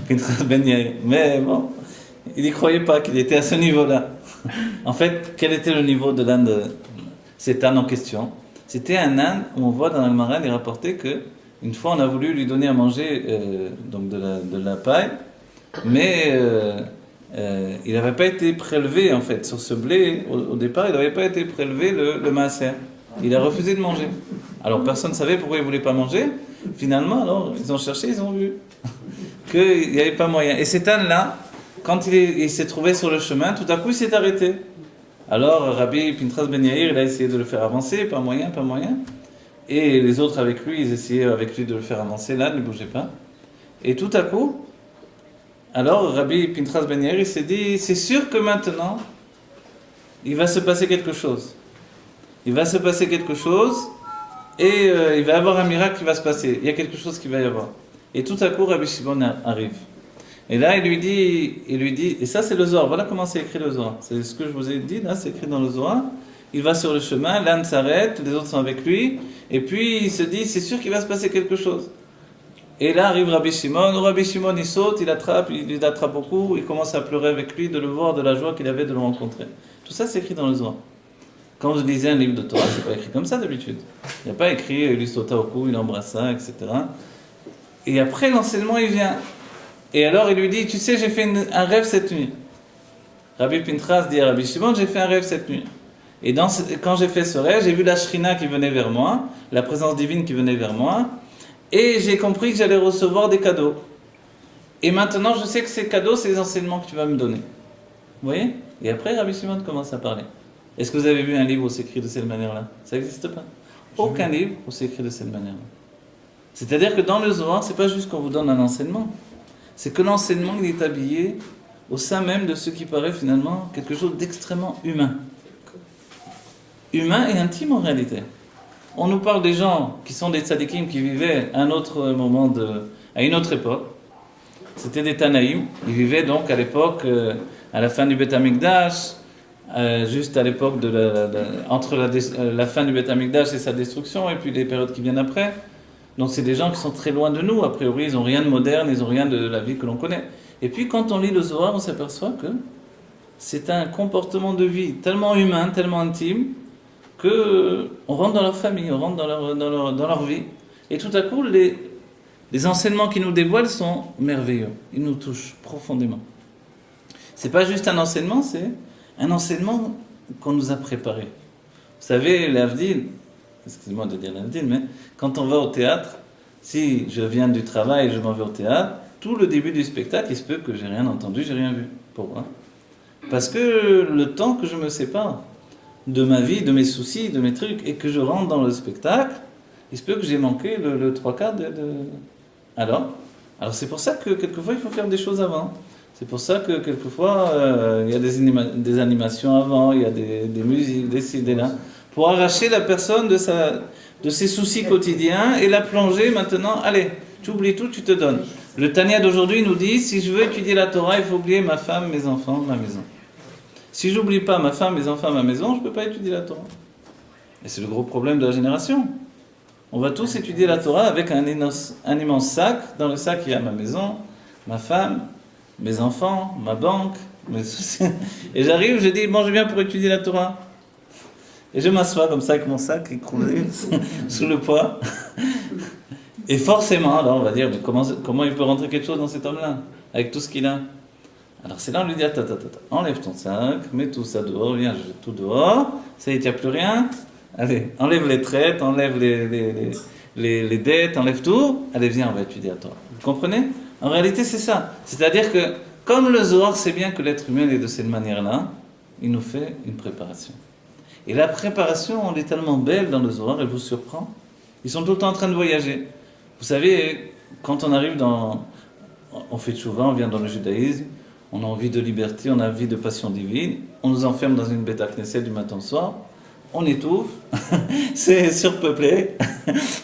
Pinchas ben Yair. Mais bon, il n'y croyait pas qu'il était à ce niveau-là. En fait, quel était le niveau de l'âne de cet âne en question? C'était un âne où on voit dans l'Almara, il est rapporté que une fois on a voulu lui donner à manger donc de la paille, mais il n'avait pas été prélevé en fait sur ce blé. Au départ, il n'avait pas été prélevé le maaser. Il a refusé de manger. Alors personne ne savait pourquoi il ne voulait pas manger. Finalement, alors ils ont cherché, ils ont vu qu'il n'y avait pas moyen. Et cet âne-là, quand il s'est trouvé sur le chemin, tout à coup il s'est arrêté. Alors Rabbi Pinchas ben Yair, il a essayé de le faire avancer, pas moyen. Et les autres avec lui, ils essayaient avec lui de le faire avancer, là, il ne bougeait pas. Et tout à coup, alors Rabbi Pinchas ben Yair, il s'est dit, c'est sûr que maintenant, il va se passer quelque chose. Il va se passer quelque chose, et il va y avoir un miracle qui va se passer. Il y a quelque chose qui va y avoir. Et tout à coup, Rabbi Shimon arrive. Et là, il lui dit, et ça c'est le Zohar, voilà comment c'est écrit le Zohar. C'est ce que je vous ai dit, là, c'est écrit dans le Zohar. Il va sur le chemin, l'âne s'arrête, les autres sont avec lui, et puis il se dit, c'est sûr qu'il va se passer quelque chose. Et là arrive Rabbi Shimon, il saute, il l'attrape au cou, il commence à pleurer avec lui, de le voir, de la joie qu'il avait de le rencontrer. Tout ça c'est écrit dans le Zohar. Quand vous lisez un livre de Torah, c'est pas écrit comme ça d'habitude. Il n'y a pas écrit, il lui sauta au cou, il embrassa, etc. Et après l'enseignement il vient. Et alors il lui dit, tu sais, j'ai fait un rêve cette nuit. Rabbi Pinchas dit à Rabbi Shimon, j'ai fait un rêve cette nuit. Et quand j'ai fait ce rêve, j'ai vu la Shrina qui venait vers moi, la présence divine qui venait vers moi, et j'ai compris que j'allais recevoir des cadeaux. Et maintenant, je sais que ces cadeaux, c'est les enseignements que tu vas me donner. Vous voyez? Et après, Rabbi Shimon commence à parler. Est-ce que vous avez vu un livre où c'est écrit de cette manière-là? Ça n'existe pas. Aucun livre où c'est écrit de cette manière-là. C'est-à-dire que dans le Zohar, c'est pas juste qu'on vous donne un enseignement. C'est que l'enseignement, il est habillé au sein même de ce qui paraît finalement quelque chose d'extrêmement humain. Humain et intime en réalité. On nous parle des gens qui sont des tzadikim qui vivaient à un autre moment, à une autre époque. C'était des Tanaïm. Ils vivaient donc à l'époque, à la fin du Beth Amikdash, juste à l'époque entre la fin du Beth Amikdash et sa destruction, et puis les périodes qui viennent après. Donc c'est des gens qui sont très loin de nous, a priori ils n'ont rien de moderne, ils n'ont rien de la vie que l'on connaît. Et puis quand on lit le Zohar, on s'aperçoit que c'est un comportement de vie tellement humain, tellement intime, qu'on rentre dans leur famille, on rentre dans leur vie. Et tout à coup, les enseignements qu'ils nous dévoilent sont merveilleux, ils nous touchent profondément. C'est pas juste un enseignement, c'est un enseignement qu'on nous a préparé. Vous savez, l'Avdil, excusez-moi de dire l'Avdil, mais quand on va au théâtre, si je viens du travail et je m'en vais au théâtre, tout le début du spectacle, il se peut que j'ai rien entendu, j'ai rien vu. Pourquoi ? Parce que le temps que je me sépare de ma vie, de mes soucis, de mes trucs, et que je rentre dans le spectacle, il se peut que j'ai manqué le trois quarts de... Alors c'est pour ça que quelquefois il faut faire des choses avant. C'est pour ça que quelquefois il y a des animations avant, il y a des musiques, des ci, des là, pour arracher la personne de ses soucis quotidiens et la plonger maintenant, allez, tu oublies tout, tu te donnes. Le Tanya d'aujourd'hui nous dit, si je veux étudier la Torah, il faut oublier ma femme, mes enfants, ma maison. Si je n'oublie pas ma femme, mes enfants, ma maison, je ne peux pas étudier la Torah. Et c'est le gros problème de la génération. On va tous étudier la Torah avec un immense sac. Dans le sac, il y a ma maison, ma femme, mes enfants, ma banque, mes soucis. Et j'arrive, je dis, bon, je viens pour étudier la Torah. Et je m'assois comme ça avec mon sac écroulé sous le poids. Et forcément, alors on va dire, comment il peut rentrer quelque chose dans cet homme-là, avec tout ce qu'il a. Alors c'est là on lui dit, enlève ton sac, mets tout ça dehors, viens, je jette tout dehors, ça y est, il n'y a plus rien. Allez, enlève les traites, enlève les dettes, enlève tout. Allez, viens, on va étudier à toi. Vous comprenez ? En réalité, c'est ça. C'est-à-dire que, comme le Zohar sait bien que l'être humain est de cette manière-là, il nous fait une préparation. Et la préparation, elle est tellement belle dans le Zohar, elle vous surprend. Ils sont tout le temps en train de voyager. Vous savez, quand on arrive on fait tchouva, on vient dans le judaïsme, on a envie de liberté, on a envie de passion divine, on nous enferme dans une bêta knesset du matin au soir, on étouffe, c'est surpeuplé,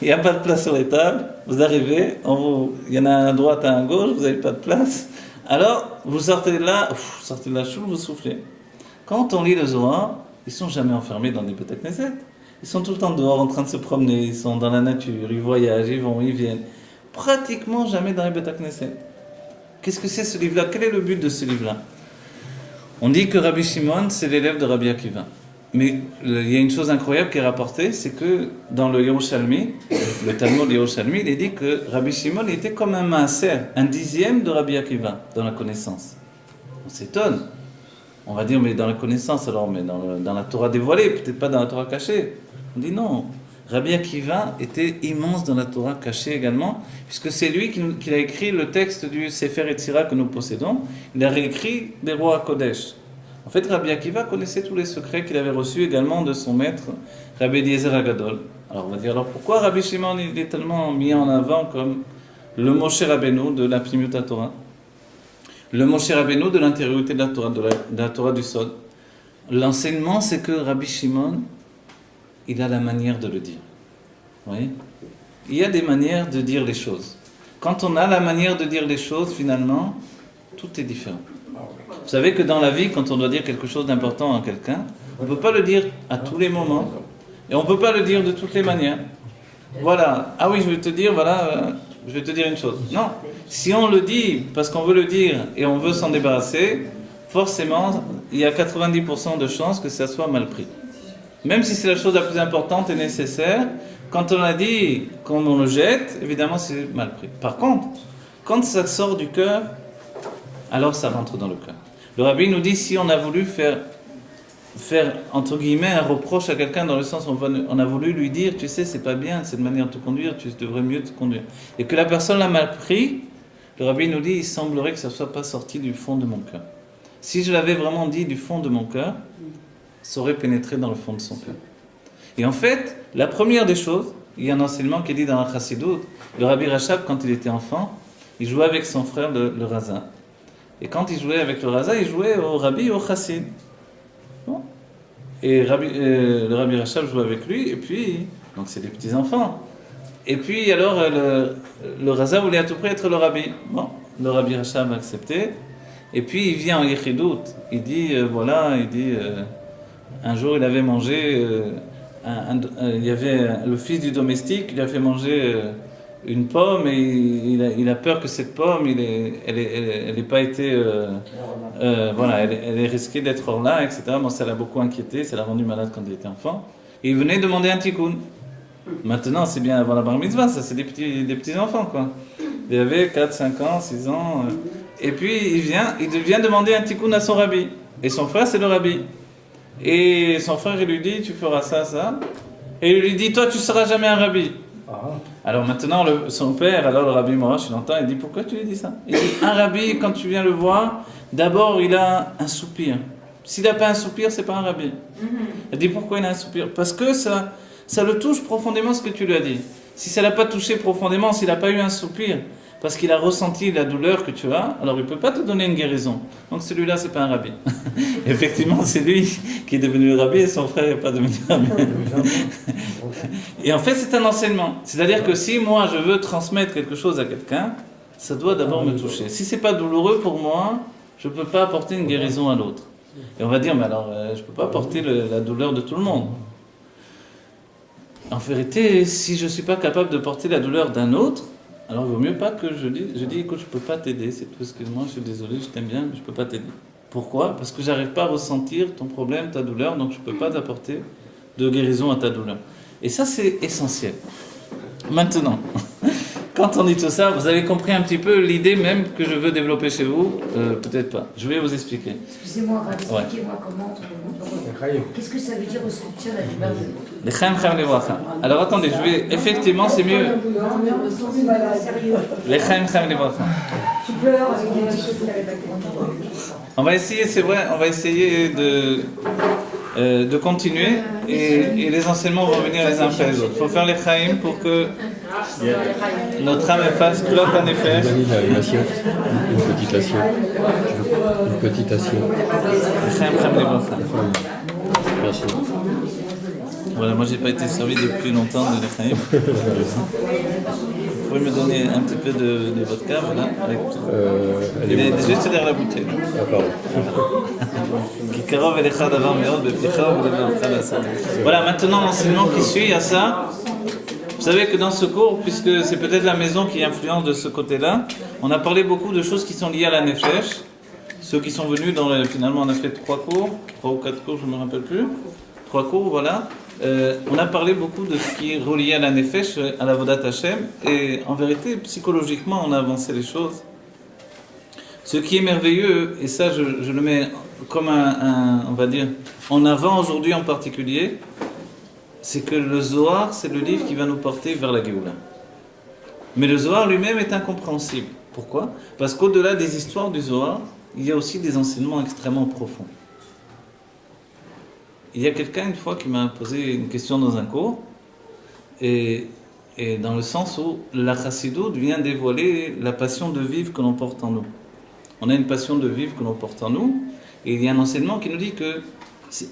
il n'y a pas de place sur les tables, vous arrivez, il y en a à droite, à gauche, vous n'avez pas de place, alors vous sortez de là, choule, vous soufflez. Quand on lit le Zohar, ils ne sont jamais enfermés dans des bêta knesset. Ils sont tout le temps dehors en train de se promener, ils sont dans la nature, ils voyagent, ils vont, ils viennent. Pratiquement jamais dans les bêta knesset. Qu'est-ce que c'est ce livre-là ? Quel est le but de ce livre-là ? On dit que Rabbi Shimon, c'est l'élève de Rabbi Akiva. Mais il y a une chose incroyable qui est rapportée, c'est que dans le Yerushalmi, le Talmud Yerushalmi, il est dit que Rabbi Shimon était comme un maaser, un dixième de Rabbi Akiva dans la connaissance. On s'étonne. On va dire, mais dans la connaissance, alors, mais dans la Torah dévoilée, peut-être pas dans la Torah cachée. On dit non. Rabbi Akiva était immense dans la Torah cachée également, puisque c'est lui qui a écrit le texte du Sefer Yetzira que nous possédons. Il a réécrit des rois à Kodesh. En fait, Rabbi Akiva connaissait tous les secrets qu'il avait reçus également de son maître, Rabbi Eliezer Agadol. Alors on va dire, alors pourquoi Rabbi Shimon il est tellement mis en avant comme le Moshe Rabbeinu de la Pnimiut Torah, le Moshe Rabbeinu de l'intériorité de la Torah, de la Torah du Sod. L'enseignement, c'est que Rabbi Shimon, il a la manière de le dire. Vous voyez ? Il y a des manières de dire les choses. Quand on a la manière de dire les choses, finalement, tout est différent. Vous savez que dans la vie, quand on doit dire quelque chose d'important à quelqu'un, on ne peut pas le dire à tous les moments, et on ne peut pas le dire de toutes les manières. Voilà, ah oui, je vais te dire, je vais te dire une chose. Non, si on le dit parce qu'on veut le dire et on veut s'en débarrasser, forcément, il y a 90% de chances que ça soit mal pris. Même si c'est la chose la plus importante et nécessaire, quand on a dit qu'on le jette, évidemment c'est mal pris. Par contre, quand ça sort du cœur, alors ça rentre dans le cœur. Le rabbi nous dit, si on a voulu faire entre guillemets un reproche à quelqu'un dans le sens où on a voulu lui dire, tu sais, c'est pas bien cette manière de te conduire, tu devrais mieux te conduire, et que la personne l'a mal pris, le rabbi nous dit, il semblerait que ça soit pas sorti du fond de mon cœur. Si je l'avais vraiment dit du fond de mon cœur, ça aurait pénétré dans le fond de son cœur. Et en fait, la première des choses, il y a un enseignement qui est dit dans la Chassidut, le Rabbi Rachab, quand il était enfant, il jouait avec son frère le Raza. Et quand il jouait avec le Raza, il jouait au Rabbi et au Chassid. Bon. Et le Rabbi Rachab jouait avec lui, et puis, donc c'est des petits-enfants. Et puis alors, le Raza voulait à tout prix être le Rabbi. Bon, le Rabbi Rachab a accepté. Et puis il vient en Yechidut, il dit, un jour il avait mangé, il y avait le fils du domestique, il a fait manger une pomme et il a peur que cette pomme, elle ait pas été, voilà, elle est risquée d'être hors là, etc. Bon, ça l'a beaucoup inquiété, ça l'a rendu malade quand il était enfant. Et il venait demander un tikkun. Maintenant, c'est bien avant la bar mitzvah, ça c'est des petits enfants, quoi. Il avait 4, 5 ans, 6 ans. Et puis il vient demander un tikkun à son rabbi. Et son frère, c'est le rabbi. Et son frère, il lui dit, tu feras ça, ça. Et il lui dit, toi, tu seras jamais un rabbi. Alors maintenant, son père, alors le rabbi Morash, il entend, il dit, pourquoi tu lui dis ça? Il dit, un rabbi, quand tu viens le voir, d'abord, il a un soupir. S'il n'a pas un soupir, c'est pas un rabbi. Il dit, pourquoi il a un soupir? Parce que ça le touche profondément ce que tu lui as dit. Si ça ne l'a pas touché profondément, s'il n'a pas eu un soupir, parce qu'il a ressenti la douleur que tu as, alors il ne peut pas te donner une guérison. Donc celui-là, c'est pas un rabbi. Effectivement, c'est lui qui est devenu rabbi et son frère n'est pas devenu rabbi. Et en fait, c'est un enseignement. C'est-à-dire que si moi, je veux transmettre quelque chose à quelqu'un, ça doit d'abord me toucher. Si ce n'est pas douloureux pour moi, je ne peux pas apporter une guérison à l'autre. Et on va dire, mais alors, je ne peux pas apporter la douleur de tout le monde. En vérité, si je ne suis pas capable de porter la douleur d'un autre, alors il vaut mieux pas que je dis écoute, je ne peux pas t'aider, c'est tout, excuse-moi, je suis désolé, je t'aime bien, mais je ne peux pas t'aider. Pourquoi? Parce que je n'arrive pas à ressentir ton problème, ta douleur, donc je ne peux pas t'apporter de guérison à ta douleur. Et ça, c'est essentiel. Maintenant, quand on dit tout ça, vous avez compris un petit peu l'idée même que je veux développer chez vous? Peut-être pas. Je vais vous expliquer.
Excusez-moi, expliquez-moi comment. Qu'est-ce que ça veut dire au soutien la douleur de l'autre?
Les chaim chaim les wacha. Alors attendez, je vais. Effectivement, c'est mieux. Les chaim chaim les wacha.
Tu pleures avec une petite chose.
On va essayer, c'est vrai, on va essayer de continuer et les enseignements vont venir les uns après les autres. Il faut faire les chaim pour que notre âme fasse clope en effet.
Une assiette, une petite assiette. Une petite assiette.
Les chaim chaim les wacha.
Merci.
Voilà, moi j'ai pas été servi depuis longtemps de l'Echaim. Vous pouvez me donner un petit peu de vodka, voilà, avec tout. Il est juste derrière la bouteille.
Ah, pardon.
Voilà, maintenant l'enseignement qui suit à ça. Vous savez que dans ce cours, puisque c'est peut-être la maison qui influence de ce côté-là, on a parlé beaucoup de choses qui sont liées à la nefesh. Ceux qui sont venus, finalement on a fait 3 ou 4 cours, je ne me rappelle plus. 3 cours, voilà. On a parlé beaucoup de ce qui est relié à la nefesh, à la Vodat Hashem, et en vérité, psychologiquement, on a avancé les choses. Ce qui est merveilleux, et ça je le mets comme on va dire, en avant aujourd'hui en particulier, c'est que le Zohar, c'est le livre qui va nous porter vers la Géoula. Mais le Zohar lui-même est incompréhensible. Pourquoi? Parce qu'au-delà des histoires du Zohar, il y a aussi des enseignements extrêmement profonds. Il y a quelqu'un une fois qui m'a posé une question dans un cours, et dans le sens où la chassidoute vient dévoiler la passion de vivre que l'on porte en nous. On a une passion de vivre que l'on porte en nous, et il y a un enseignement qui nous dit que,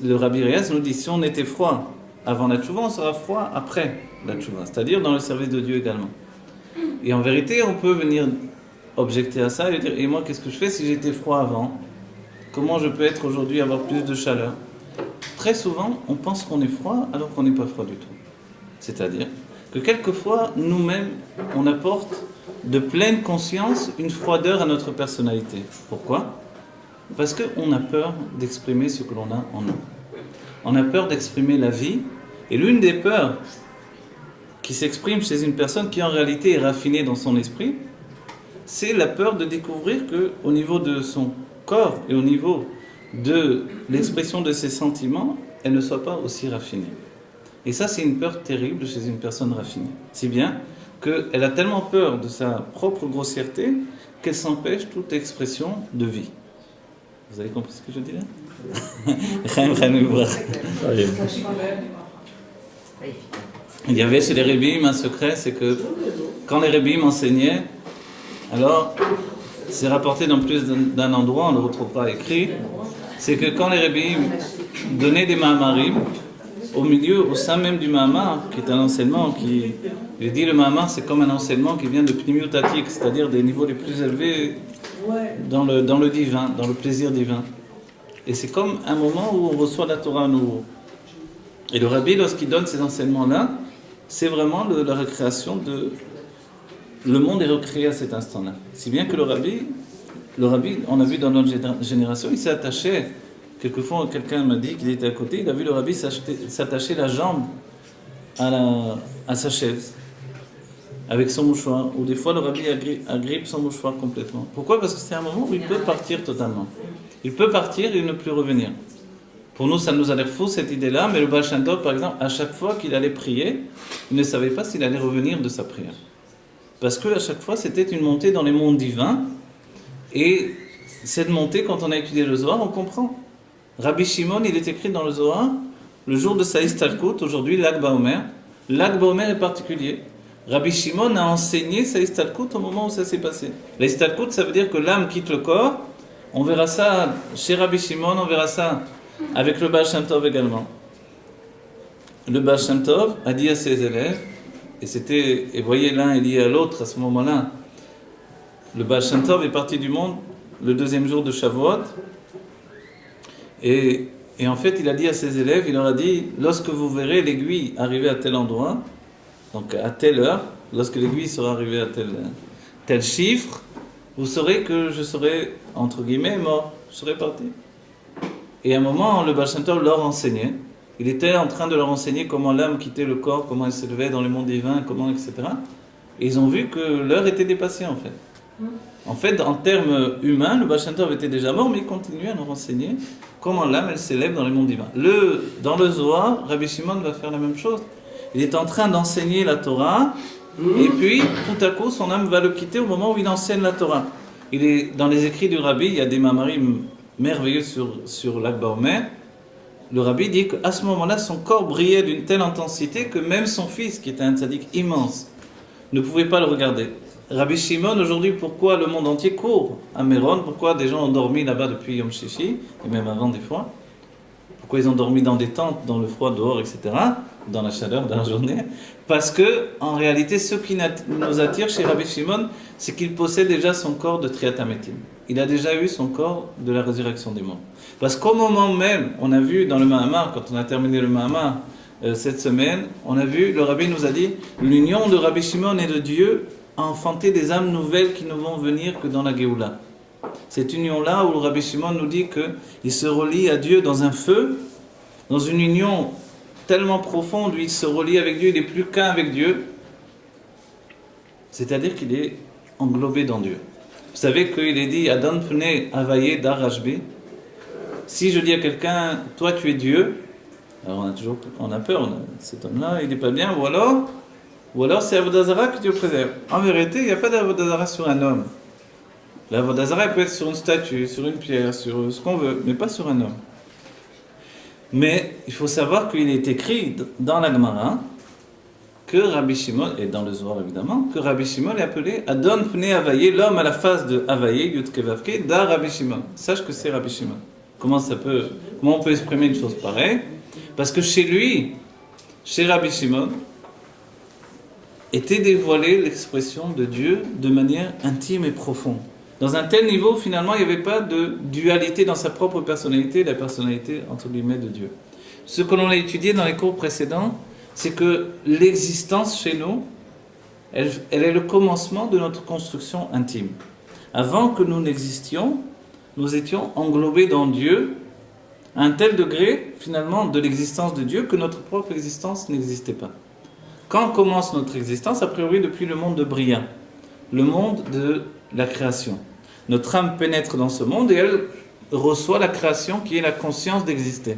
le Rabbi Riaz nous dit, si on était froid avant la tchouva, on sera froid après la tchouva, c'est-à-dire dans le service de Dieu également. Et en vérité, on peut venir objecter à ça et dire, et moi qu'est-ce que je fais si j'étais froid avant? Comment je peux être aujourd'hui, avoir plus de chaleur? Très souvent, on pense qu'on est froid alors qu'on n'est pas froid du tout. C'est-à-dire que quelquefois, nous-mêmes, on apporte de pleine conscience une froideur à notre personnalité. Pourquoi? Parce qu'on a peur d'exprimer ce que l'on a en nous. On a peur d'exprimer la vie. Et l'une des peurs qui s'exprime chez une personne qui en réalité est raffinée dans son esprit, c'est la peur de découvrir qu'au niveau de son corps et au niveau de l'expression de ses sentiments, elle ne soit pas aussi raffinée. Et ça, c'est une peur terrible chez une personne raffinée. Si bien qu'elle a tellement peur de sa propre grossièreté qu'elle s'empêche toute expression de vie. Vous avez compris ce que je dis là? Il y avait chez les Rébim un secret, c'est que quand les Rébim enseignaient, alors c'est rapporté dans plus d'un endroit, on le retrouvera écrit, c'est que quand les Rébim donnaient des Mahamarim, au sein même du Mahamar, qui est un enseignement il dit le Mahamar c'est comme un enseignement qui vient de Pnimiutatik, c'est-à-dire des niveaux les plus élevés dans le divin, dans le plaisir divin. Et c'est comme un moment où on reçoit la Torah à nouveau. Et le Rabbi, lorsqu'il donne ces enseignements-là, c'est vraiment la récréation le monde est recréé à cet instant-là. Si bien que le rabbi, on a vu dans notre génération, il s'est attaché. Quelquefois, quelqu'un m'a dit qu'il était à côté, il a vu le rabbi s'attacher la jambe à sa chaise, avec son mouchoir. Ou des fois, le rabbi agrippe son mouchoir complètement. Pourquoi? Parce que c'est un moment où il peut partir totalement. Il peut partir et ne plus revenir. Pour nous, ça nous a l'air fou cette idée-là, mais le Baal Shem Tov, par exemple, à chaque fois qu'il allait prier, il ne savait pas s'il allait revenir de sa prière. Parce qu'à chaque fois, c'était une montée dans les mondes divins. Et cette montée, quand on a étudié le Zohar, on comprend. Rabbi Shimon, il est écrit dans le Zohar, le jour de sa Istalkut, aujourd'hui, Lag BaOmer. Lag BaOmer est particulier. Rabbi Shimon a enseigné sa Istalkut au moment où ça s'est passé. La Istalkut, ça veut dire que l'âme quitte le corps. On verra ça chez Rabbi Shimon, on verra ça avec le Baal Shem Tov également. Le Baal Shem Tov a dit à ses élèves, et voyez, l'un est lié à l'autre à ce moment-là. Le Baal Shem Tov est parti du monde le deuxième jour de Shavuot, et en fait il a dit à ses élèves, il leur a dit, lorsque vous verrez l'aiguille arriver à tel endroit, donc à telle heure, lorsque l'aiguille sera arrivée à tel chiffre, vous saurez que je serai, entre guillemets, mort, je serai parti. Et à un moment, le Baal Shem Tov leur enseignait. Il était en train de leur enseigner comment l'âme quittait le corps, comment elle s'élevait dans les mondes divins, comment, etc. Et ils ont vu que l'heure était dépassée, en fait. En fait, en termes humains, le Baal Shem Tov était déjà mort, mais il continuait à leur enseigner comment l'âme, elle s'élève dans les mondes divins. Dans le Zohar, Rabbi Shimon va faire la même chose. Il est en train d'enseigner la Torah, et puis, tout à coup, son âme va le quitter au moment où il enseigne la Torah. Dans les écrits du Rabbi, il y a des mamarim merveilleux sur Lag BaOmer. Le Rabbi dit qu'à ce moment-là, son corps brillait d'une telle intensité que même son fils, qui était un tzaddik immense, ne pouvait pas le regarder. Rabbi Shimon, aujourd'hui, pourquoi le monde entier court à Méron? Pourquoi des gens ont dormi là-bas depuis Yom Shishi, et même avant des fois? Pourquoi ils ont dormi dans des tentes, dans le froid dehors, etc., dans la chaleur de la journée? Parce que, en réalité, ce qui nous attire chez Rabbi Shimon, c'est qu'il possède déjà son corps de Triat HaMetim. Il a déjà eu son corps de la résurrection des morts. Parce qu'au moment même, on a vu dans le Mahamar, quand on a terminé le Mahamar cette semaine, on a vu, le Rabbi nous a dit, l'union de Rabbi Shimon et de Dieu a enfanté des âmes nouvelles qui ne vont venir que dans la Géoula. Cette union-là, où le Rabbi Shimon nous dit qu'il se relie à Dieu dans un feu, dans une union tellement profonde où il se relie avec Dieu, il n'est plus qu'un avec Dieu. C'est-à-dire qu'il est englobé dans Dieu. Vous savez qu'il est dit Adon Pnei Avaye Darashbi. Si je dis à quelqu'un, toi tu es Dieu, alors on a peur, cet homme-là il n'est pas bien, ou alors c'est Avodah Zarah que Dieu préserve. En vérité, il n'y a pas d'Avodah Zarah sur un homme. L'Avodah Zarah peut être sur une statue, sur une pierre, sur ce qu'on veut, mais pas sur un homme. Mais il faut savoir qu'il est écrit dans la Gemara que Rabbi Shimon, et dans le Zohar évidemment, que Rabbi Shimon est appelé Adon Pnei Avaye, l'homme à la face de Avaye, Yud Kevavke, da Rabbi Shimon. Sache que c'est Rabbi Shimon. Comment on peut exprimer une chose pareille? Parce que chez Rabbi Shimon, était dévoilée l'expression de Dieu de manière intime et profonde. Dans un tel niveau, finalement, il n'y avait pas de dualité dans sa propre personnalité, la personnalité, entre guillemets, de Dieu. Ce que l'on a étudié dans les cours précédents, c'est que l'existence chez nous, elle est le commencement de notre construction intime. Avant que nous n'existions, nous étions englobés dans Dieu, à un tel degré, finalement, de l'existence de Dieu, que notre propre existence n'existait pas. Quand commence notre existence? A priori, depuis le monde de Bria, le monde de la création. Notre âme pénètre dans ce monde et elle reçoit la création qui est la conscience d'exister.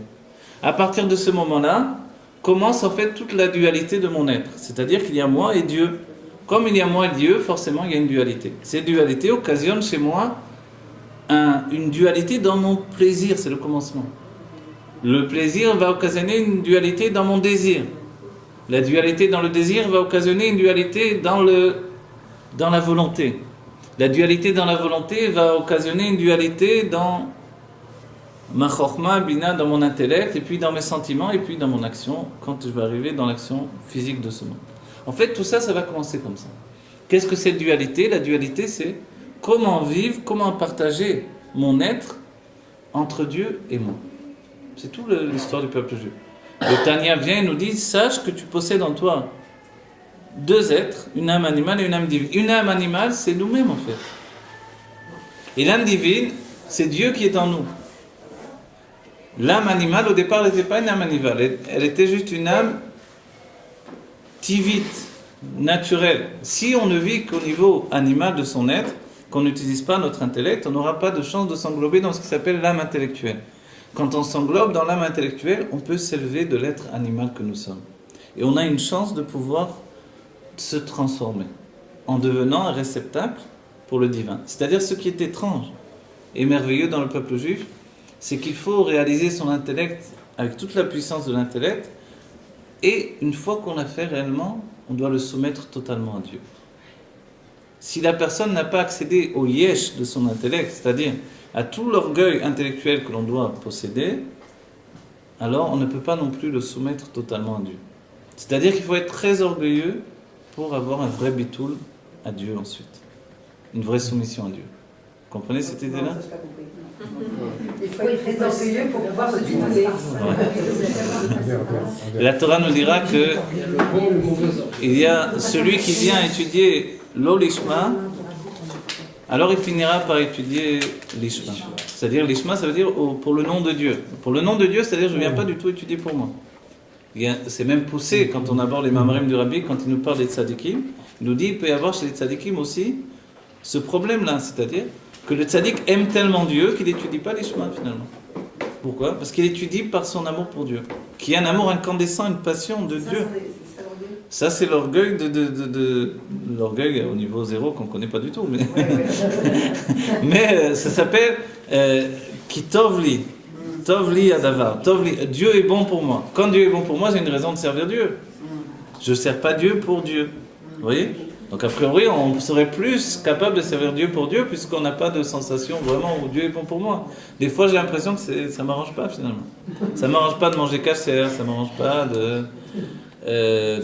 À partir de ce moment-là, commence en fait toute la dualité de mon être. C'est-à-dire qu'il y a moi et Dieu. Comme il y a moi et Dieu, forcément il y a une dualité. Cette dualité occasionne chez moi une dualité dans mon plaisir, c'est le commencement. Le plaisir va occasionner une dualité dans mon désir. La dualité dans le désir va occasionner une dualité dans la volonté. La dualité dans la volonté va occasionner une dualité dans ma chorma, bina, dans mon intellect, et puis dans mes sentiments, et puis dans mon action, quand je vais arriver dans l'action physique de ce monde. En fait, tout ça, ça va commencer comme ça. Qu'est-ce que cette dualité? La dualité, c'est comment vivre, comment partager mon être entre Dieu et moi. C'est tout l'histoire du peuple juif. Le Tanya vient et nous dit, sache que tu possèdes en toi deux êtres, une âme animale et une âme divine. Une âme animale, c'est nous-mêmes en fait. Et l'âme divine, c'est Dieu qui est en nous. L'âme animale, au départ, elle n'était pas une âme animale. Elle était juste une âme tivite, naturelle. Si on ne vit qu'au niveau animal de son être, qu'on n'utilise pas notre intellect, on n'aura pas de chance de s'englober dans ce qui s'appelle l'âme intellectuelle. Quand on s'englobe dans l'âme intellectuelle, on peut s'élever de l'être animal que nous sommes. Et on a une chance de pouvoir se transformer en devenant un réceptacle pour le divin. C'est-à-dire ce qui est étrange et merveilleux dans le peuple juif, c'est qu'il faut réaliser son intellect avec toute la puissance de l'intellect, et une fois qu'on l'a fait réellement, on doit le soumettre totalement à Dieu. Si la personne n'a pas accédé au yesh de son intellect, c'est-à-dire à tout l'orgueil intellectuel que l'on doit posséder, alors on ne peut pas non plus le soumettre totalement à Dieu. C'est-à-dire qu'il faut être très orgueilleux pour avoir un vrai bitoul à Dieu ensuite. Une vraie soumission à Dieu. Vous comprenez cette idée-là?
Il faut être très orgueilleux pour pouvoir se dénouer.
La Torah nous dira que il y a celui qui vient étudier l'olishma, alors il finira par étudier l'ishma. C'est-à-dire l'ishma, ça veut dire pour le nom de Dieu. Pour le nom de Dieu, c'est-à-dire je ne viens pas du tout étudier pour moi. C'est même poussé quand on aborde les mamarim du Rabbi, quand il nous parle des tzadikim, il nous dit qu'il peut y avoir chez les tzadikim aussi ce problème-là, c'est-à-dire que le tzadik aime tellement Dieu qu'il n'étudie pas l'ishma finalement. Pourquoi? Parce qu'il étudie par son amour pour Dieu, qui est un amour incandescent, une passion de Dieu. Ça, c'est l'orgueil l'orgueil au niveau zéro qu'on ne connaît pas du tout. Mais ça s'appelle Ki Tovli. Tovli Adavar. Tovli. Dieu est bon pour moi. Quand Dieu est bon pour moi, j'ai une raison de servir Dieu. Je ne sers pas Dieu pour Dieu. Vous voyez? Donc a priori, on serait plus capable de servir Dieu pour Dieu puisqu'on n'a pas de sensation vraiment où Dieu est bon pour moi. Des fois, j'ai l'impression que ça ne m'arrange pas finalement. Ça ne m'arrange pas de manger kasher, ça ne m'arrange pas de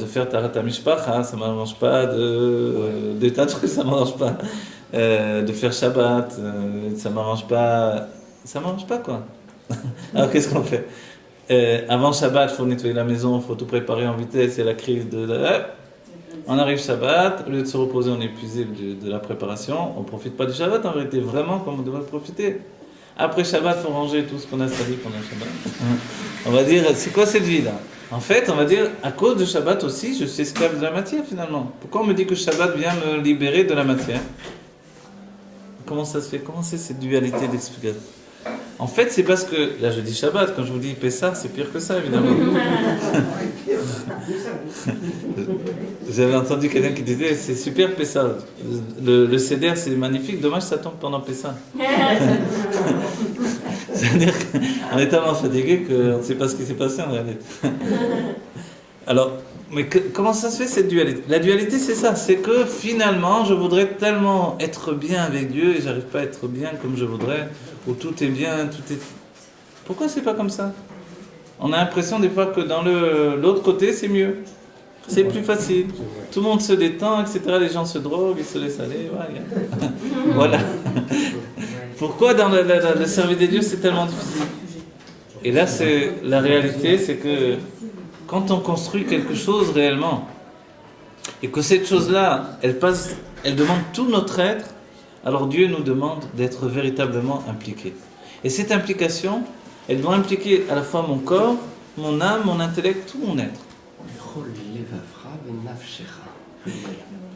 faire tarat mishpacha, ça ne m'arrange pas des tas de trucs, ça ne m'arrange pas. De faire Shabbat, ça ne m'arrange pas. Ça ne m'arrange pas quoi. Alors qu'est-ce qu'on fait? Avant Shabbat, il faut nettoyer la maison, il faut tout préparer en vitesse, il y a la crise on arrive Shabbat, au lieu de se reposer, on est épuisé de la préparation, on ne profite pas du Shabbat en vérité, vraiment comme on devrait profiter. Après Shabbat, il faut ranger tout ce qu'on a sali pendant Shabbat. On va dire, c'est quoi cette vie-là? En fait, on va dire, à cause de Shabbat aussi, je suis esclave de la matière finalement. Pourquoi on me dit que Shabbat vient me libérer de la matière? Comment ça se fait? Comment c'est cette dualité d'explication? En fait, c'est parce que, là je dis Shabbat, quand je vous dis Pessah, c'est pire que ça évidemment. J'avais entendu quelqu'un qui disait, c'est super Pessah. Le Seder, c'est magnifique, dommage ça tombe pendant Pessah. C'est-à-dire qu'on est tellement fatigué qu'on ne sait pas ce qui s'est passé en réalité. Alors, mais comment ça se fait cette dualité? La dualité c'est ça, c'est que finalement je voudrais tellement être bien avec Dieu et j'arrive pas à être bien comme je voudrais, où tout est bien, tout est... Pourquoi c'est pas comme ça? On a l'impression des fois que dans l'autre côté c'est mieux, c'est plus facile, tout le monde se détend, etc. Les gens se droguent, ils se laissent aller, voilà. Pourquoi dans le service de Dieu c'est tellement difficile? Et là c'est la réalité, c'est que quand on construit quelque chose réellement, et que cette chose-là, elle demande tout notre être, alors Dieu nous demande d'être véritablement impliqués. Et cette implication, elle doit impliquer à la fois mon corps, mon âme, mon intellect, tout mon être.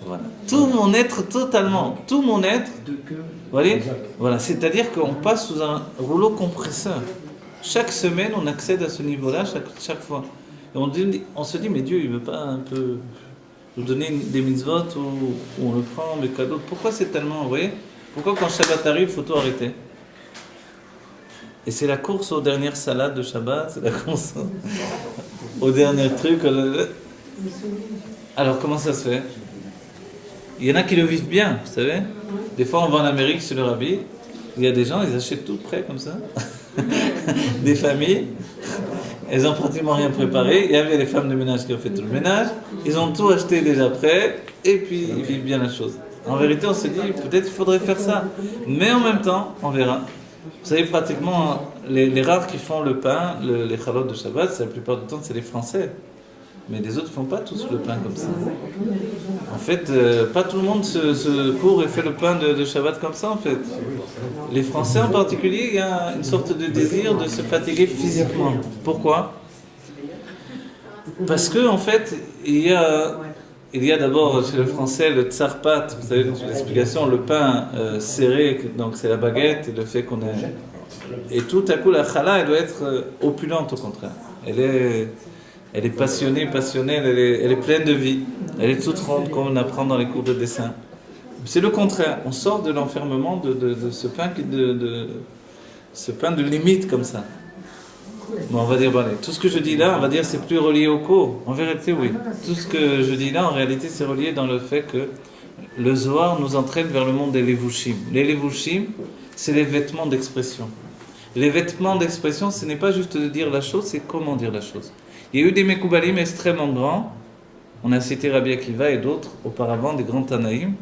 Voilà. Tout mon être totalement, tout mon être, vous voyez, voilà, c'est-à-dire qu'on passe sous un rouleau compresseur. Chaque semaine, on accède à ce niveau-là, chaque fois. Et on se dit, mais Dieu, il ne veut pas un peu nous donner des mitzvot où on le prend, des cadeaux. Pourquoi c'est tellement, vous voyez? Pourquoi quand Shabbat arrive, il faut tout arrêter? Et c'est la course aux dernières salades de Shabbat, c'est la course aux derniers trucs. Alors comment ça se fait? Il y en a qui le vivent bien, vous savez. Des fois on va en Amérique chez le Rabbi, il y a des gens, ils achètent tout prêt comme ça. Des familles, elles n'ont pratiquement rien préparé. Il y avait les femmes de ménage qui ont fait tout le ménage, ils ont tout acheté déjà prêt, et puis ils vivent bien la chose. En vérité on se dit, peut-être il faudrait faire ça. Mais en même temps, on verra. Vous savez, pratiquement, les rares qui font le pain, les chalotes de Shabbat, la plupart du temps, c'est les Français. Mais les autres ne font pas tous le pain comme ça. En fait, pas tout le monde se court et fait le pain de Shabbat comme ça, en fait. Les Français en particulier, il y a une sorte de désir de se fatiguer physiquement. Pourquoi ? Parce que, en fait, il y a d'abord chez le Français le tsarpat, vous savez, l'explication, le pain serré, donc c'est la baguette, et le fait qu'on ait... Et tout à coup, la challah, elle doit être opulente au contraire. Elle est passionnée, elle est pleine de vie. Elle est toute ronde, comme on apprend dans les cours de dessin. C'est le contraire. On sort de l'enfermement de ce pain ce pain de limite comme ça. Bon, on va dire, bon, allez, tout ce que je dis là, on va dire, c'est plus relié au cours. En vérité, oui. Tout ce que je dis là, en réalité, c'est relié dans le fait que le Zohar nous entraîne vers le monde des levushim. Les levushim, c'est les vêtements d'expression. Les vêtements d'expression, ce n'est pas juste de dire la chose, c'est comment dire la chose. Il y a eu des Mekoubalim extrêmement grands. On a cité Rabbi Akiva et d'autres auparavant, des grands Tanaïm.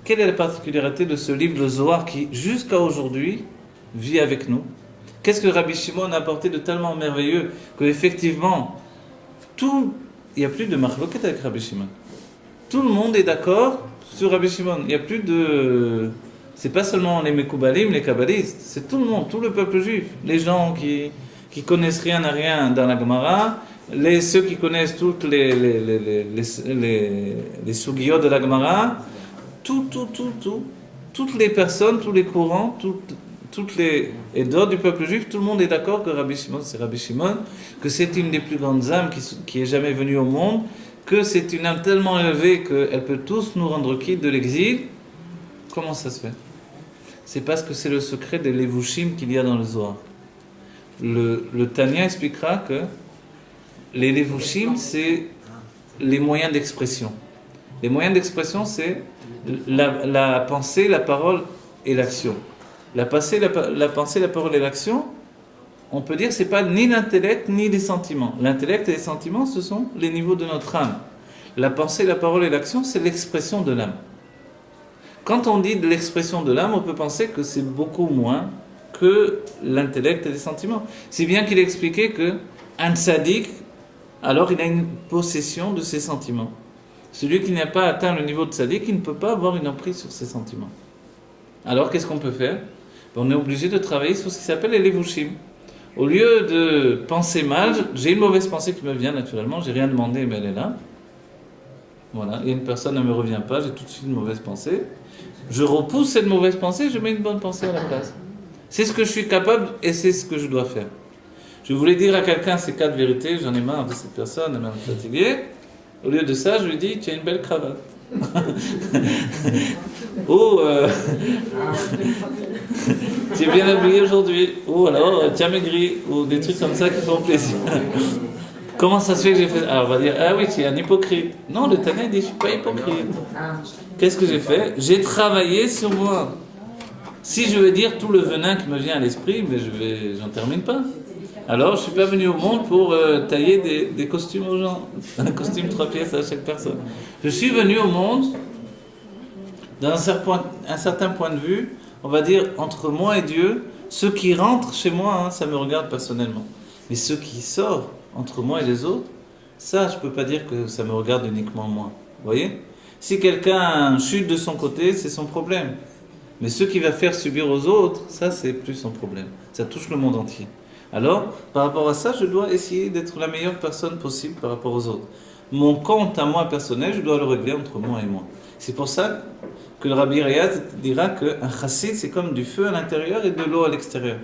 Quelle est la particularité de ce livre, le Zohar, qui jusqu'à aujourd'hui vit avec nous? Qu'est-ce que Rabbi Shimon a apporté de tellement merveilleux qu'effectivement, il n'y a plus de marloquette avec Rabbi Shimon. Tout le monde est d'accord sur Rabbi Shimon. Il n'y a plus de... C'est pas seulement les Mekoubalim, les Kabbalistes, c'est tout le monde, tout le peuple juif. Les gens qui connaissent rien à rien dans la Gemara, ceux qui connaissent toutes les sugiyot de la Gemara, toutes les personnes, tous les courants, toutes les édors du peuple juif, tout le monde est d'accord que Rabbi Shimon, c'est Rabbi Shimon, que c'est une des plus grandes âmes qui est jamais venue au monde, que c'est une âme tellement élevée qu'elle peut tous nous rendre quittes de l'exil. Comment ça se fait? C'est parce que c'est le secret des levushim qu'il y a dans le Zohar. Le Tanya expliquera que les levushim, c'est les moyens d'expression. Les moyens d'expression, c'est la pensée, la parole et l'action. La pensée, la parole et l'action, on peut dire que ce n'est pas ni l'intellect ni les sentiments. L'intellect et les sentiments, ce sont les niveaux de notre âme. La pensée, la parole et l'action, c'est l'expression de l'âme. Quand on dit de l'expression de l'âme, on peut penser que c'est beaucoup moins que l'intellect et les sentiments. Si bien qu'il expliquait qu'un tzaddik, alors il a une possession de ses sentiments. Celui qui n'a pas atteint le niveau de tzaddik, il ne peut pas avoir une emprise sur ses sentiments. Alors qu'est-ce qu'on peut faire? On est obligé de travailler sur ce qui s'appelle les levushim. Au lieu de penser mal, j'ai une mauvaise pensée qui me vient naturellement, j'ai rien demandé mais elle est là. Voilà, et une personne ne me revient pas, j'ai tout de suite une mauvaise pensée. Je repousse cette mauvaise pensée, je mets une bonne pensée à la place. C'est ce que je suis capable et c'est ce que je dois faire. Je voulais dire à quelqu'un ces 4 vérités, j'en ai marre de cette personne, elle m'a fatigué. Au lieu de ça, je lui dis, tu as une belle cravate. Ou tu es bien habillé aujourd'hui. Ou alors, tu as maigri. Ou des trucs comme ça qui font plaisir. Comment ça se fait que j'ai fait? Alors on va dire, ah oui, tu es un hypocrite. Non, le Tanya dit, je ne suis pas hypocrite. Qu'est-ce que j'ai fait? J'ai travaillé sur moi. Si je veux dire tout le venin qui me vient à l'esprit, mais j'en termine pas. Alors, je ne suis pas venu au monde pour tailler des costumes aux gens. Un costume 3 pièces à chaque personne. Je suis venu au monde, dans un certain point de vue, on va dire, entre moi et Dieu, ceux qui rentrent chez moi, ça me regarde personnellement. Mais ceux qui sortent entre moi et les autres, ça, je ne peux pas dire que ça me regarde uniquement moi. Vous voyez? Si quelqu'un chute de son côté, c'est son problème. Mais ce qu'il va faire subir aux autres, ça, c'est plus son problème. Ça touche le monde entier. Alors, par rapport à ça, je dois essayer d'être la meilleure personne possible par rapport aux autres. Mon compte à moi personnel, je dois le régler entre moi et moi. C'est pour ça que le Rabbi Riyad dira qu'un chassid, c'est comme du feu à l'intérieur et de l'eau à l'extérieur.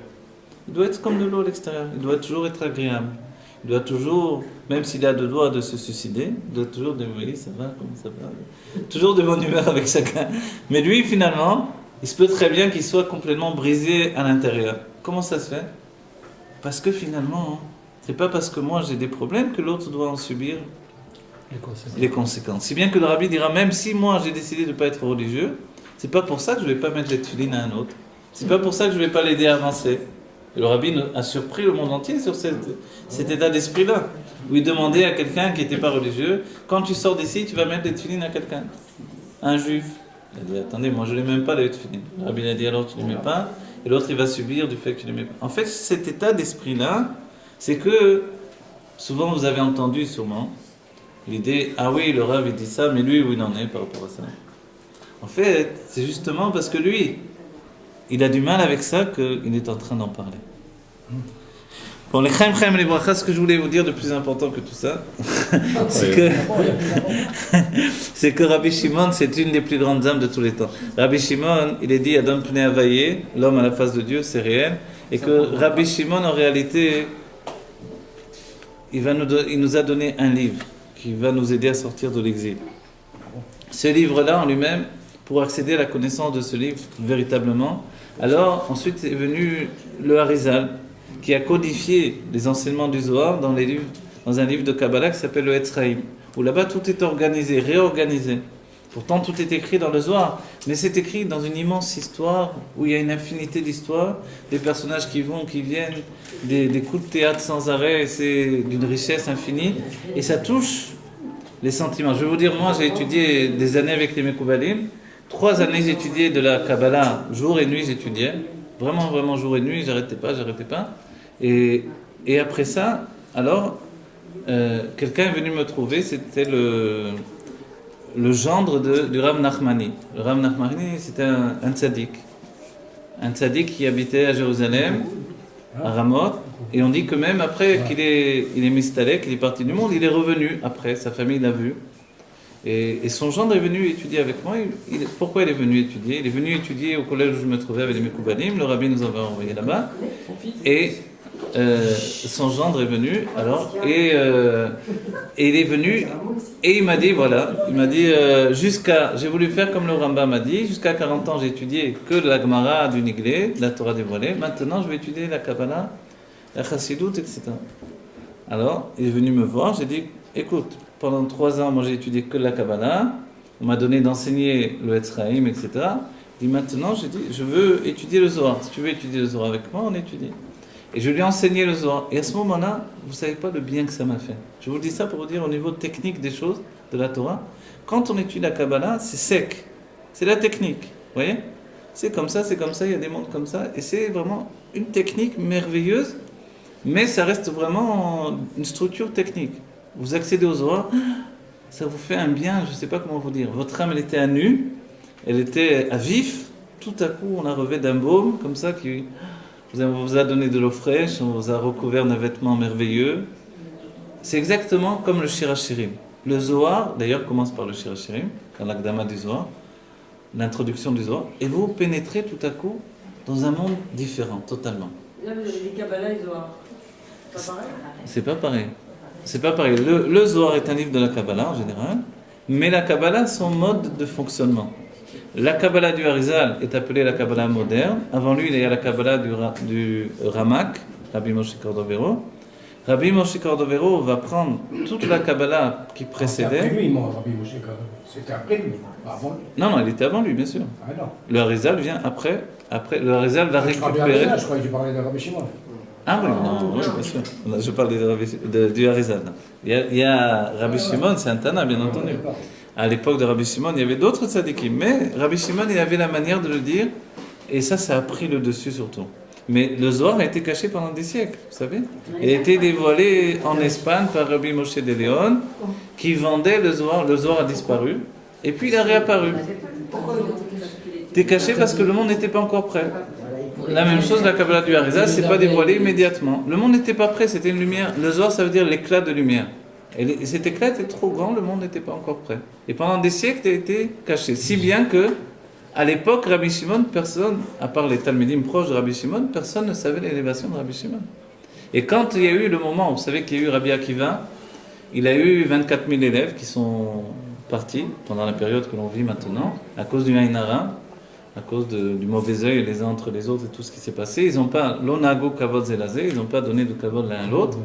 Il doit être comme de l'eau à l'extérieur. Il doit toujours être agréable. Il doit toujours, même s'il a 2 doigts de se suicider, il doit toujours dire, oui, ça va, comment ça va? Toujours de bonne humeur avec chacun. Mais lui, finalement, il se peut très bien qu'il soit complètement brisé à l'intérieur. Comment ça se fait? Parce que finalement, c'est pas parce que moi j'ai des problèmes que l'autre doit en subir les conséquences. Si bien que le Rabbi dira, même si moi j'ai décidé de ne pas être religieux, c'est pas pour ça que je vais pas mettre les tefilines à un autre. C'est pas pour ça que je vais pas l'aider à avancer. Et le Rabbi a surpris le monde entier sur cet état d'esprit-là, où il demandait à quelqu'un qui n'était pas religieux, quand tu sors d'ici, tu vas mettre les tefilines à quelqu'un, un juif. Il a dit, attendez, moi je ne les mets même pas les tefilines. Le Rabbi a dit, alors tu ne les mets pas, et l'autre il va subir du fait que tu ne les mets pas. En fait, cet état d'esprit-là, c'est que, souvent vous avez entendu sûrement, l'idée, ah oui, le Rav il dit ça, mais lui, où il en est par rapport à ça? En fait, c'est justement parce que lui, il a du mal avec ça qu'il est en train d'en parler. Bon, les Chaim Chaim les Brachas, ce que je voulais vous dire de plus important que tout ça, c'est que Rabbi Shimon, c'est une des plus grandes âmes de tous les temps. Rabbi Shimon, il est dit Adam Pnei Havaye, l'homme à la face de Dieu, c'est réel, et que Rabbi Shimon, en réalité, il nous a donné un livre qui va nous aider à sortir de l'exil. Ce livre-là, en lui-même, pour accéder à la connaissance de ce livre véritablement, alors ensuite est venu le Harizal, qui a codifié les enseignements du Zohar dans un livre de Kabbalah qui s'appelle le Etzraïm, où là-bas tout est organisé, réorganisé. Pourtant tout est écrit dans le Zohar, mais c'est écrit dans une immense histoire où il y a une infinité d'histoires, des personnages qui vont, qui viennent, des coups de théâtre sans arrêt, et c'est d'une richesse infinie, et ça touche les sentiments. Je vais vous dire, moi j'ai étudié des années avec les Mekoubalim, 3 années j'ai étudié de la Kabbalah, jour et nuit j'étudiais, vraiment jour et nuit, j'arrêtais pas. Et après ça, alors, quelqu'un est venu me trouver, c'était le gendre du Rav Nachmani. Le Rav Nachmani, c'était un tzaddik. Un tzaddik qui habitait à Jérusalem, à Ramoth. Et on dit que même après qu'il est mistalek, qu'il est parti du monde, il est revenu après, sa famille l'a vu. Et son gendre est venu étudier avec moi. Pourquoi il est venu étudier? Il est venu étudier au collège où je me trouvais avec les Mekoubalim. Le rabbi nous avait envoyé là-bas. Et son gendre est venu, alors, et il est venu, et il m'a dit, j'ai voulu faire comme le Rambam m'a dit, jusqu'à 40 ans j'ai étudié que la Gemara du Niglé, la Torah dévoilée, maintenant je vais étudier la Kabbalah, la Chassidut, etc. Alors, il est venu me voir, j'ai dit, écoute, pendant 3 ans, moi j'ai étudié que la Kabbalah, on m'a donné d'enseigner le Etzraïm, etc. Il dit, maintenant, j'ai dit, je veux étudier le Zohar, si tu veux étudier le Zohar avec moi, on étudie. Et je lui ai enseigné le Zohar. Et à ce moment-là, vous ne savez pas le bien que ça m'a fait. Je vous dis ça pour vous dire au niveau technique des choses, de la Torah. Quand on étudie la Kabbalah, c'est sec. C'est la technique. Vous voyez? C'est comme ça, il y a des mondes comme ça. Et c'est vraiment une technique merveilleuse, mais ça reste vraiment une structure technique. Vous accédez au Zohar, ça vous fait un bien, je ne sais pas comment vous dire. Votre âme, elle était à nu, elle était à vif. Tout à coup, on la revêt d'un baume, comme ça, qui... On vous a donné de l'eau fraîche, on vous a recouvert d'un vêtement merveilleux. C'est exactement comme le Shirachirim. Le Zohar, d'ailleurs, commence par le Shirachirim, dans l'Akdama du Zohar, l'introduction du Zohar, et vous pénétrez tout à coup dans un monde différent, totalement.
Là, vous avez dit Kabbalah et Zohar.
C'est pas pareil. C'est pas pareil. Le Zohar est un livre de la Kabbalah en général, mais la Kabbalah, son mode de fonctionnement. La Kabbalah du Harizal est appelée la Kabbalah moderne. Avant lui, il y a la Kabbalah du Ramak, Rabbi Moshe Cordovero. Rabbi Moshe Cordovero va prendre toute la Kabbalah qui précédait.
C'était après lui, moi, Rabbi Moshe Cordovero. C'était après lui, pas avant lui.
Non, il était avant lui, bien sûr.
Ah non.
Le Harizal vient après. Le Harizal va récupérer.
Je croyais que tu parlais de Rabbi Shimon.
Ah oui, oui, bien sûr. Je parle du Harizal. Il y a Rabbi Shimon, c'est un Tana, bien entendu. À l'époque de Rabbi Shimon, il y avait d'autres tzadikim, mais Rabbi Shimon, il avait la manière de le dire, et ça a pris le dessus surtout. Mais le Zohar a été caché pendant des siècles, vous savez. Il a été dévoilé en Espagne par Rabbi Moshe de Leon, qui vendait le Zohar. Le Zohar a disparu, et puis il a réapparu. Il était caché parce que le monde n'était pas encore prêt. La même chose, la Kabbalah du Harizal, c'est pas dévoilé immédiatement. Le monde n'était pas prêt, c'était une lumière. Le Zohar, ça veut dire l'éclat de lumière. Et cet éclat était trop grand, le monde n'était pas encore prêt. Et pendant des siècles, il a été caché. Si bien que, à l'époque, Rabbi Shimon, personne, à part les Talmudim proches de Rabbi Shimon, personne ne savait l'élévation de Rabbi Shimon. Et quand il y a eu le moment, vous savez qu'il y a eu Rabbi Akiva, il a eu 24 000 élèves qui sont partis pendant la période que l'on vit maintenant, à cause du Aïn Hara, à cause du mauvais œil les uns entre les autres et tout ce qui s'est passé. Ils n'ont pas l'onago kavod zelazé, ils n'ont pas donné de kavod l'un à l'autre,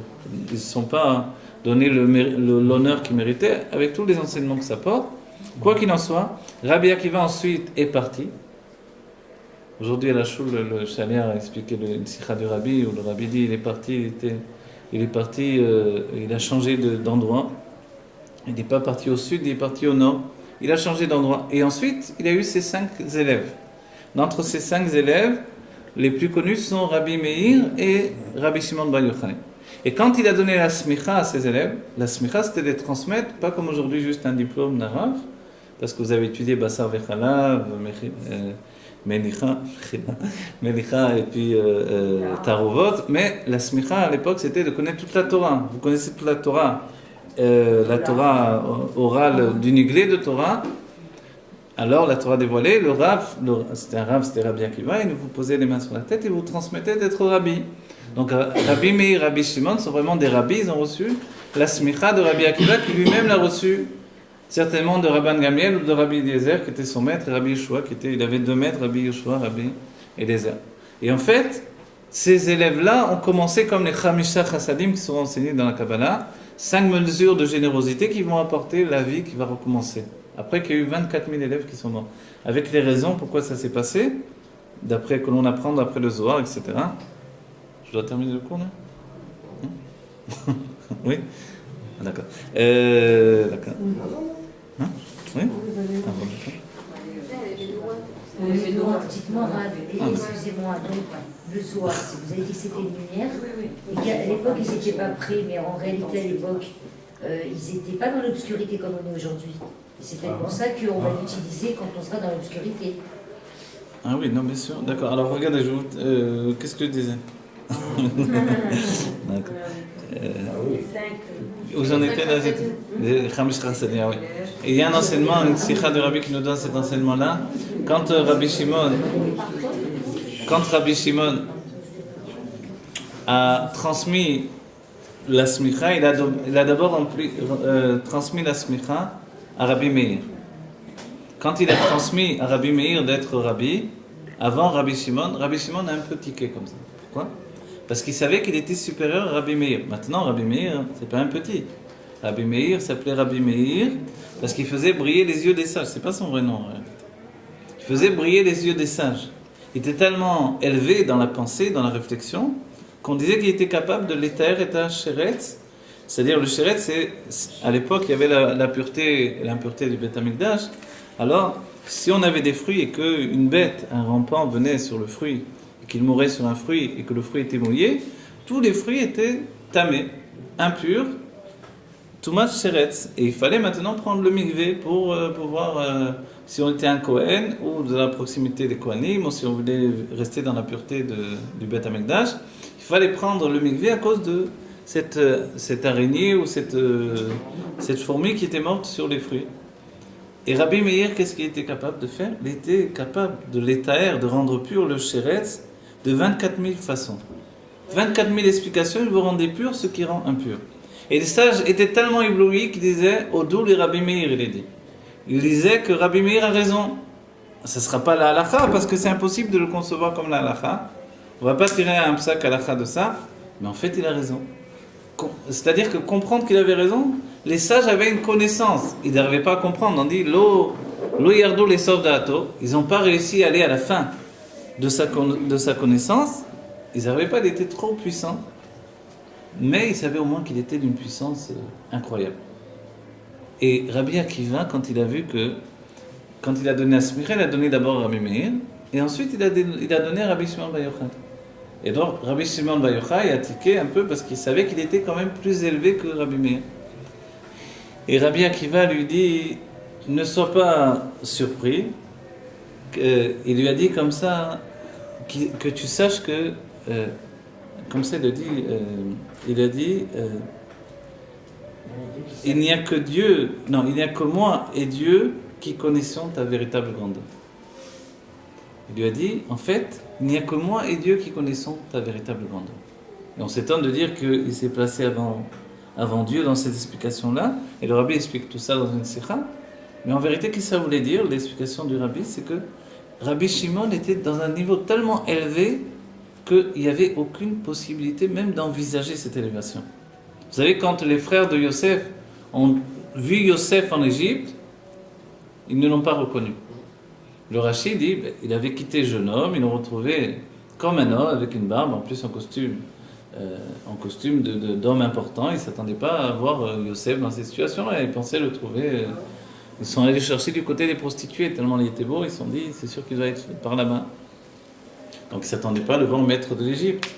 ils ne sont pas donné l'honneur qu'il méritait, avec tous les enseignements que ça porte. Quoi qu'il en soit, Rabbi Akiva ensuite est parti. Aujourd'hui à la choule, le Shaliar a expliqué une sikha du Rabbi, où le Rabbi dit il a changé d'endroit. Il n'est pas parti au sud, il est parti au nord. Il a changé d'endroit. Et ensuite, il a eu ses 5 élèves. D'entre ces 5 élèves, les plus connus sont Rabbi Meir et Rabbi Shimon Bar Yochai. Et quand il a donné la smicha à ses élèves, la smicha c'était de transmettre, pas comme aujourd'hui juste un diplôme d'arabe, parce que vous avez étudié Bassar Vechalav, Melicha, et puis Taruvot, mais la smicha à l'époque c'était de connaître toute la Torah. Vous connaissez toute la Torah orale du Niglé de Torah. Alors la Torah dévoilée, le Rav, c'était Rabbi Akiva, il vous posait les mains sur la tête et vous transmettait d'être Rabbi. Donc Rabbi Meir, Rabbi Shimon sont vraiment des rabbis, ils ont reçu la smicha de Rabbi Akiva qui lui-même l'a reçu certainement de Rabban Gamliel ou de Rabbi Eliezer qui était son maître, et Rabbi Yeshua il avait 2 maîtres, Rabbi Yeshua, Rabbi Eliezer. Et en fait, ces élèves-là ont commencé comme les Chamisha Chassadim qui sont enseignés dans la Kabbalah, 5 mesures de générosité qui vont apporter la vie qui va recommencer. Après qu'il y a eu 24 000 élèves qui sont morts. Avec les raisons pourquoi ça s'est passé, d'après que l'on apprend d'après le Zohar, etc. Je dois terminer le cours là ? Oui ? Ah, d'accord. D'accord. Hein ? Oui ? Ah, bon,
Dites-moi, Rav, excusez-moi, donc le soir, si vous avez dit que c'était une lumière, et qu'à l'époque ils n'étaient pas prêts, mais en réalité à l'époque, ils n'étaient pas dans l'obscurité comme on est aujourd'hui. Et c'est peut-être pour ça qu'on va l'utiliser quand on sera dans l'obscurité.
Ah oui, non, bien sûr. D'accord. Alors regardez, qu'est-ce que je disais ? D'accord. Où j'en étais là, les Chamish Chassadim, oui. Et il y a un enseignement, une sikha de Rabbi qui nous donne cet enseignement-là. Quand Rabbi Shimon a transmis la smicha, il a d'abord transmis la smicha à Rabbi Meir. Quand il a transmis à Rabbi Meir d'être Rabbi, avant Rabbi Shimon a un peu tiqué comme ça. Pourquoi ? Parce qu'il savait qu'il était supérieur à Rabbi Meir. Maintenant, Rabbi Meir, c'est pas un petit. Rabbi Meir s'appelait Rabbi Meir parce qu'il faisait briller les yeux des sages. C'est pas son vrai nom. Il faisait briller les yeux des sages. Il était tellement élevé dans la pensée, dans la réflexion, qu'on disait qu'il était capable de l'étaire et à sheretz. C'est-à-dire le sheretz, c'est à l'époque il y avait la pureté et l'impureté du Beth Amikdash. Alors, si on avait des fruits et qu'une bête, un rampant venait sur le fruit, et qu'il mourait sur un fruit et que le fruit était mouillé, tous les fruits étaient tamés, impurs, Tumat Sheretz. Et il fallait maintenant prendre le mikvé pour voir si on était un Kohen ou de la proximité des Kohanim, ou si on voulait rester dans la pureté du Beth Amikdash. Il fallait prendre le mikvé à cause de cette araignée ou cette fourmi qui était morte sur les fruits. Et Rabbi Meir, qu'est-ce qu'il était capable de faire ? Il était capable de l'étaer, de rendre pur le sheretz de 24 000 façons. 24 000 explications, il vous rendait pur ce qui rend impur. Et les sages étaient tellement éblouis qu'ils disaient « Odoul et Rabbi Meir », il est dit. Il disait que Rabbi Meir a raison. Ce ne sera pas la halakha, parce que c'est impossible de le concevoir comme la halakha. On ne va pas tirer un psak halakha de ça, mais en fait il a raison. C'est-à-dire que comprendre qu'il avait raison, les sages avaient une connaissance. Ils n'arrivaient pas à comprendre. On dit lo yardou les sovdato. Ils n'ont pas réussi à aller à la fin de sa connaissance. Ils n'arrivaient pas, il était trop puissant. Mais ils savaient au moins qu'il était d'une puissance incroyable. Et Rabbi Akiva, quand il a donné à Smicha, il a donné d'abord à Rabbi Meir, et ensuite il a donné à Rabbi Shimon Bar Yochai. Et donc Rabbi Shimon Bar Yochai a tiqué un peu parce qu'il savait qu'il était quand même plus élevé que Rabbi Meir. Et Rabbi Akiva lui dit, ne sois pas surpris. Il lui a dit comme ça, que tu saches que, comme ça il a dit, il n'y a que moi et Dieu qui connaissons ta véritable grandeur. Il lui a dit, en fait, il n'y a que moi et Dieu qui connaissons ta véritable grandeur. Et on s'étonne de dire qu'il s'est placé avant Dieu dans cette explication-là, et le rabbi explique tout ça dans une sikha, mais en vérité, qu'est-ce que ça voulait dire, l'explication du rabbi, c'est que Rabbi Shimon était dans un niveau tellement élevé qu'il n'y avait aucune possibilité même d'envisager cette élévation. Vous savez, quand les frères de Yosef ont vu Yosef en Égypte, ils ne l'ont pas reconnu. Le Rashi dit, il avait quitté jeune homme, ils l'ont retrouvé comme un homme, avec une barbe, en plus en costume d'homme important. Ils ne s'attendaient pas à voir Yosef dans cette situation-là, ils pensaient le trouver. Ils sont allés chercher du côté des prostituées, tellement il était beau, ils se sont dit, c'est sûr qu'il doit être par là-bas. Donc ils ne s'attendaient pas à le voir maître de l'Égypte.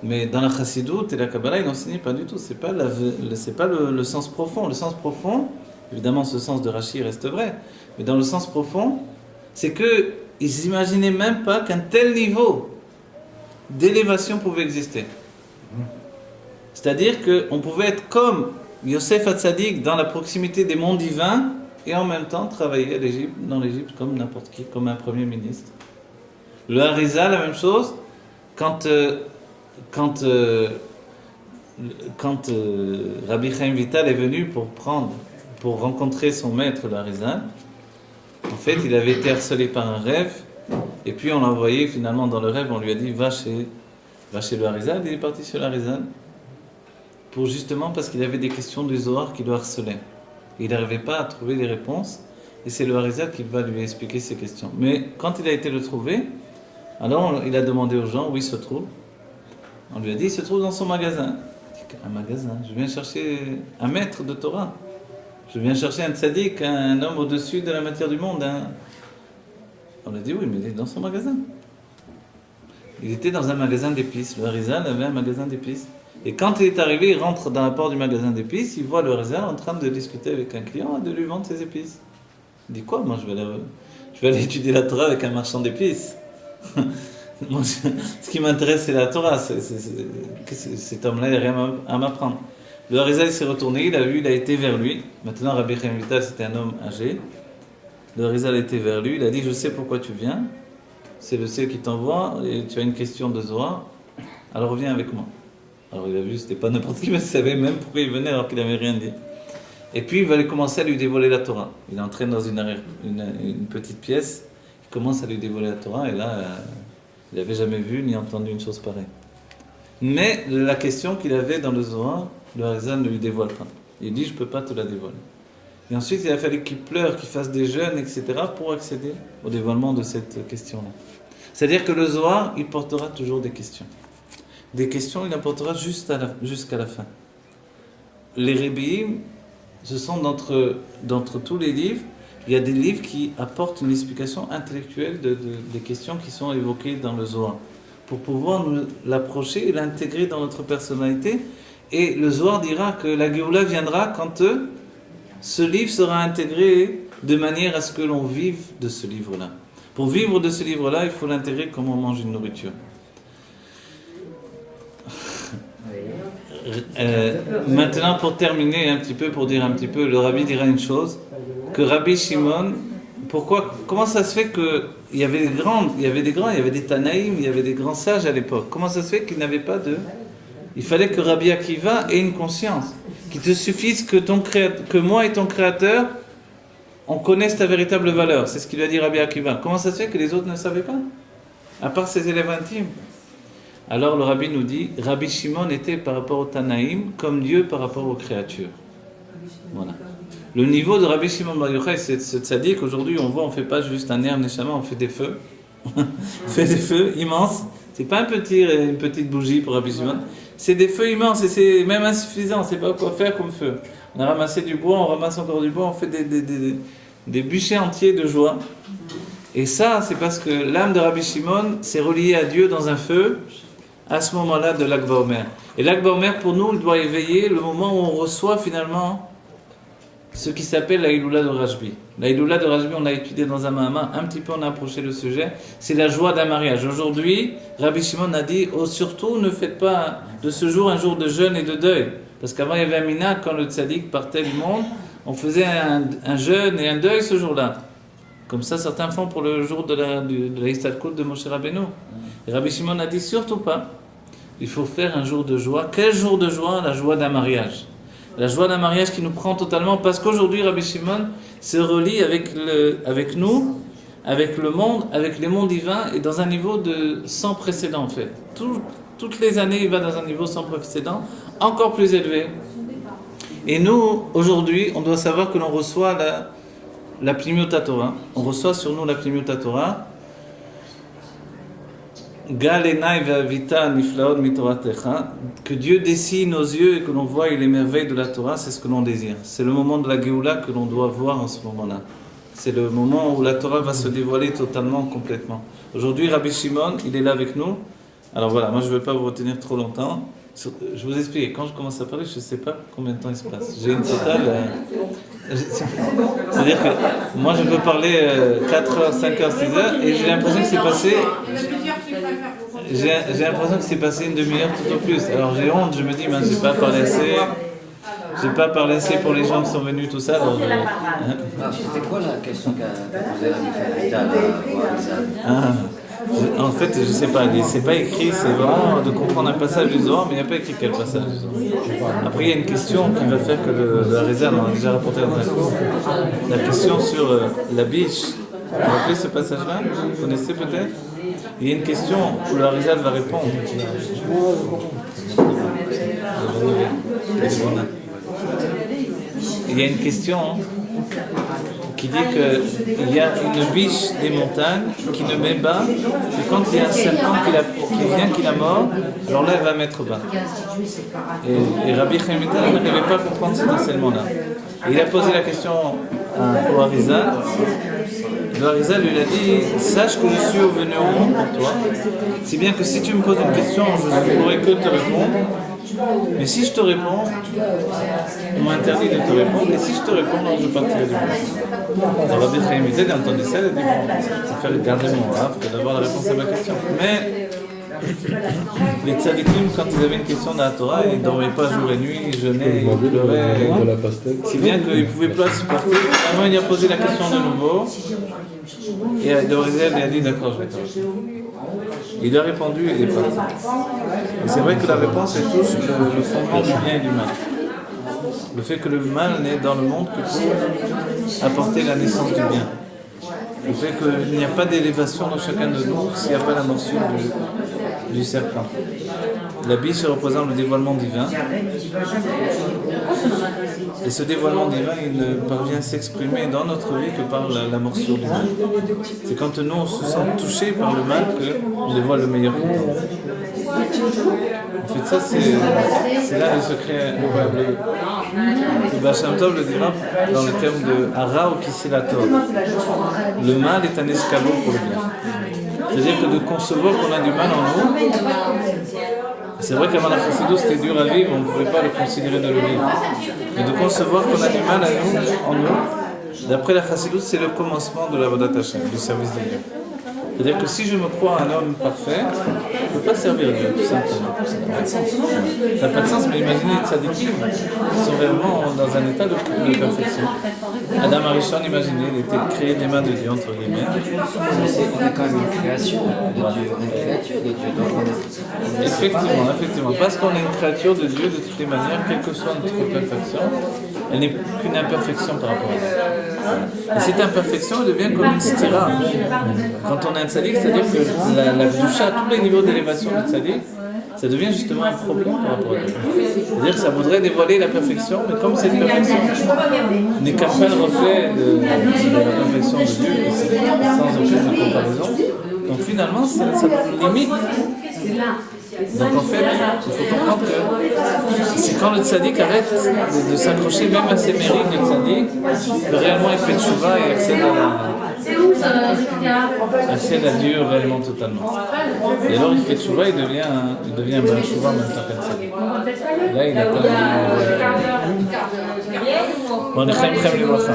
Mais dans la Chassidoute et la Kabbalah, il n'enseignait pas du tout. C'est pas le sens profond. Le sens profond, évidemment, ce sens de Rashi reste vrai. Mais dans le sens profond, c'est que ils n'imaginaient même pas qu'un tel niveau d'élévation pouvait exister. C'est-à-dire qu'on pouvait être comme Yosef Hatzadik dans la proximité des mondes divins et en même temps travailler dans l'Égypte comme n'importe qui, comme un premier ministre. Le Harizal, la même chose. Quand Rabbi Chaim Vital est venu pour rencontrer son maître, le Harizal, en fait, il avait été harcelé par un rêve, et puis on l'a envoyé finalement dans le rêve, on lui a dit va chez le Harizal, il est parti chez le Harizal, parce qu'il avait des questions du Zohar qui le harcelaient. Il n'arrivait pas à trouver les réponses, et c'est le Harizal qui va lui expliquer ces questions. Mais quand il a été le trouver, alors il a demandé aux gens où il se trouve. On lui a dit il se trouve dans son magasin. Un magasin, je viens chercher un maître de Torah. Je viens chercher un tzaddik, un homme au-dessus de la matière du monde. On a dit oui, mais il est dans son magasin. Il était dans un magasin d'épices. Le Harizal avait un magasin d'épices. Et quand il est arrivé, il rentre dans la porte du magasin d'épices, il voit le Harizal en train de discuter avec un client et de lui vendre ses épices. Il dit quoi? Moi, je vais aller étudier la Torah avec un marchand d'épices. Moi, ce qui m'intéresse, c'est la Torah. Cet homme-là, il n'a rien à m'apprendre. Le Harizal s'est retourné, il a vu, il a été vers lui. Maintenant, Rabbi Chaim Vital, c'était un homme âgé. Le Harizal a été vers lui, il a dit je sais pourquoi tu viens. C'est le ciel qui t'envoie et tu as une question de Zohar. Alors viens avec moi. Alors il a vu, c'était pas n'importe qui, mais il savait même pourquoi il venait alors qu'il n'avait rien dit. Et puis il va commencer à lui dévoiler la Torah. Il entraîne dans une petite pièce, il commence à lui dévoiler la Torah, et là, il n'avait jamais vu ni entendu une chose pareille. Mais la question qu'il avait dans le Zohar, le Harizal ne lui dévoile pas. Il dit je ne peux pas te la dévoiler. Et ensuite il a fallu qu'il pleure, qu'il fasse des jeûnes, etc. pour accéder au dévoilement de cette question-là. C'est-à-dire que le Zohar, il portera toujours des questions. Des questions, il en portera jusqu'à la fin. Les Rebbeim, ce sont d'entre tous les livres, il y a des livres qui apportent une explication intellectuelle des questions qui sont évoquées dans le Zohar, pour pouvoir nous l'approcher et l'intégrer dans notre personnalité. Et le Zohar dira que la Géoula viendra quand ce livre sera intégré de manière à ce que l'on vive de ce livre-là. Pour vivre de ce livre-là, il faut l'intégrer comme on mange une nourriture. Maintenant, pour terminer un petit peu, pour dire un petit peu, le Rabbi dira une chose, que Rabbi Shimon, comment ça se fait qu'il y avait des Tanaïm, il y avait des grands sages à l'époque. Comment ça se fait qu'il n'avait pas Il fallait que Rabbi Akiva ait une conscience, qu'il te suffise que moi et ton Créateur, on connaisse ta véritable valeur. C'est ce qu'il lui a dit Rabbi Akiva. Comment ça se fait que les autres ne savaient pas, à part ses élèves intimes? Alors le Rabbi nous dit, Rabbi Shimon était par rapport au Tanaïm comme Dieu par rapport aux créatures. Voilà. Le niveau de Rabbi Shimon Bar Yochai, c'est ce tzaddik. Aujourd'hui, on fait pas juste un air neshama, on fait des feux. On fait des feux immenses. C'est pas une petite bougie pour Rabbi Shimon. C'est des feux immenses et c'est même insuffisant. C'est pas quoi faire comme feu. On a ramassé du bois, on ramasse encore du bois, on fait des bûchers entiers de joie. Et ça, c'est parce que l'âme de Rabbi Shimon s'est reliée à Dieu dans un feu à ce moment-là de l'Akba Omer. Et l'Akba Omer, pour nous, il doit éveiller le moment où on reçoit finalement ce qui s'appelle la Iloula de Rajbi. La Iloula de Rajbi, on a étudié dans un Mahama, un petit peu on a approché le sujet, c'est la joie d'un mariage. Aujourd'hui, Rabbi Shimon a dit, surtout ne faites pas de ce jour un jour de jeûne et de deuil. Parce qu'avant il y avait un minhag, quand le tzaddik partait du monde, on faisait un jeûne et un deuil ce jour-là. Comme ça, certains font pour le jour de la Histalkut de Moshe Rabbeinu. Et Rabbi Shimon a dit surtout pas. Il faut faire un jour de joie. Quel jour de joie? La joie d'un mariage. La joie d'un mariage qui nous prend totalement, parce qu'aujourd'hui Rabbi Shimon se relie avec nous, avec le monde, avec les mondes divins, et dans un niveau sans précédent en fait. Toutes les années, il va dans un niveau sans précédent, encore plus élevé. Et nous, aujourd'hui, on doit savoir que l'on reçoit la Pnimiut Torah. On reçoit sur nous la Pnimiut Torah. Que Dieu dessine nos yeux et que l'on voit les merveilles de la Torah, c'est ce que l'on désire. C'est le moment de la Géoula que l'on doit voir en ce moment-là. C'est le moment où la Torah va se dévoiler totalement, complètement. Aujourd'hui, Rabbi Shimon, il est là avec nous. Alors voilà, moi je ne vais pas vous retenir trop longtemps. Je vous explique, quand je commence à parler, je ne sais pas combien de temps il se passe. J'ai une totale... c'est-à-dire que moi je peux parler 4 heures, 5 heures, 6 heures, et j'ai l'impression que c'est passé... J'ai l'impression que c'est passé une demi-heure tout au plus. Alors j'ai honte, je me dis, j'ai pas parlé assez. J'ai pas parlé assez pour les gens qui sont venus, tout ça. Alors
C'était quoi la question qu'a posée la
en fait, je sais pas, c'est pas écrit, c'est vraiment de comprendre un passage du Zohar, mais il n'y a pas écrit quel passage du Zohar. Après, il y a une question qui va faire que la réserve, on a déjà rapporté dans un cours. La question sur la biche. Vous vous rappelez ce passage-là? Vous connaissez peut-être? Il y a une question où la réserve va répondre. Il y a une question qui dit qu'il y a une biche des montagnes qui ne met bas, et quand il y a un serpent qui vient, qui la mord, alors là elle va mettre bas. Et Rabbi Chaim Vital n'arrivait pas à comprendre cet enseignement-là. Il a posé la question au Harizal. Le Harizal lui a dit, sache que je suis venu au monde pour toi, si bien que si tu me poses une question, je ne pourrai que te répondre. Mais si je te réponds, on m'a interdit de te répondre, et si je te réponds, alors je partirai du monde. Alors Rabbi Chaim Vital a entendu ça, il a dit, je vais faire garder mon raf, que d'avoir la réponse à ma question. Mais les tzadikim, quand ils avaient une question dans la Torah, ils ne dormaient pas jour et nuit, ils jeûnaient, ils pleuraient, si bien qu'ils ne pouvaient pas se partir. Finalement, il a posé la question de nouveau, et le Harizal lui a dit, d'accord, je vais te répondre. Il a répondu et il est parti. Et c'est vrai que la réponse est tous le fondement du bien et du mal. Le fait que le mal n'est dans le monde que pour apporter la naissance du bien. Le fait qu'il n'y a pas d'élévation dans chacun de nous s'il n'y a pas la morsure du serpent. La biche représente le dévoilement divin. Et ce dévoilement divin, il ne parvient à s'exprimer dans notre vie que par la morsure du mal. C'est quand nous on se sent touché par le mal qu'on dévoile le meilleur qu'on a. En fait, ça c'est là le secret incroyable. Le Baal Shem Tov le dira dans le terme de Hara ou Kisilatov. Le mal est un escabeau pour le bien. C'est-à-dire que de concevoir qu'on a du mal en nous, c'est vrai qu'avant la Chassidut c'était dur à vivre, on ne pouvait pas le considérer de le vivre. Mais de concevoir qu'on a du mal en nous, d'après la Chassidut, c'est le commencement de la Avodat Hashem, du service de Dieu. C'est-à-dire que si je me crois un homme parfait, je ne peux pas servir Dieu, tout simplement. Ça n'a pas de sens, mais imaginez les tzadikim qui sont vraiment dans un état de perfection. Adam Arishon, imaginez, il était créé des mains de Dieu, entre guillemets.
On est quand même une création de Dieu, on est une créature de Dieu. Donc
Effectivement. Parce qu'on est une créature de Dieu, de toutes les manières, quelle que soit notre perfection, elle n'est qu'une imperfection par rapport à Dieu. Et cette imperfection, elle devient comme une stira. Quand on est un tzaddik, c'est-à-dire que la doucha, à tous les niveaux d'élévation du tzaddik, ça devient justement un problème par rapport à Dieu. C'est-à-dire que ça voudrait dévoiler la perfection, mais comme cette perfection n'est qu'un seul reflet de la perfection de Dieu, sans aucune comparaison, donc finalement, ça limite. Donc en fait, il faut comprendre que c'est quand le tzaddik arrête de s'accrocher même à ses mérites de tzaddik, que réellement il fait tchouva et accède à Dieu réellement totalement. Et alors il fait tchouva, il devient un bon tchouva en même temps qu'un tzaddik. Là il a pas bon, lechem livracha.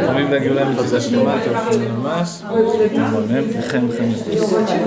Quand même la gueule, il faut s'acheter mal, il faut le mas, moi-même, lechem livracha.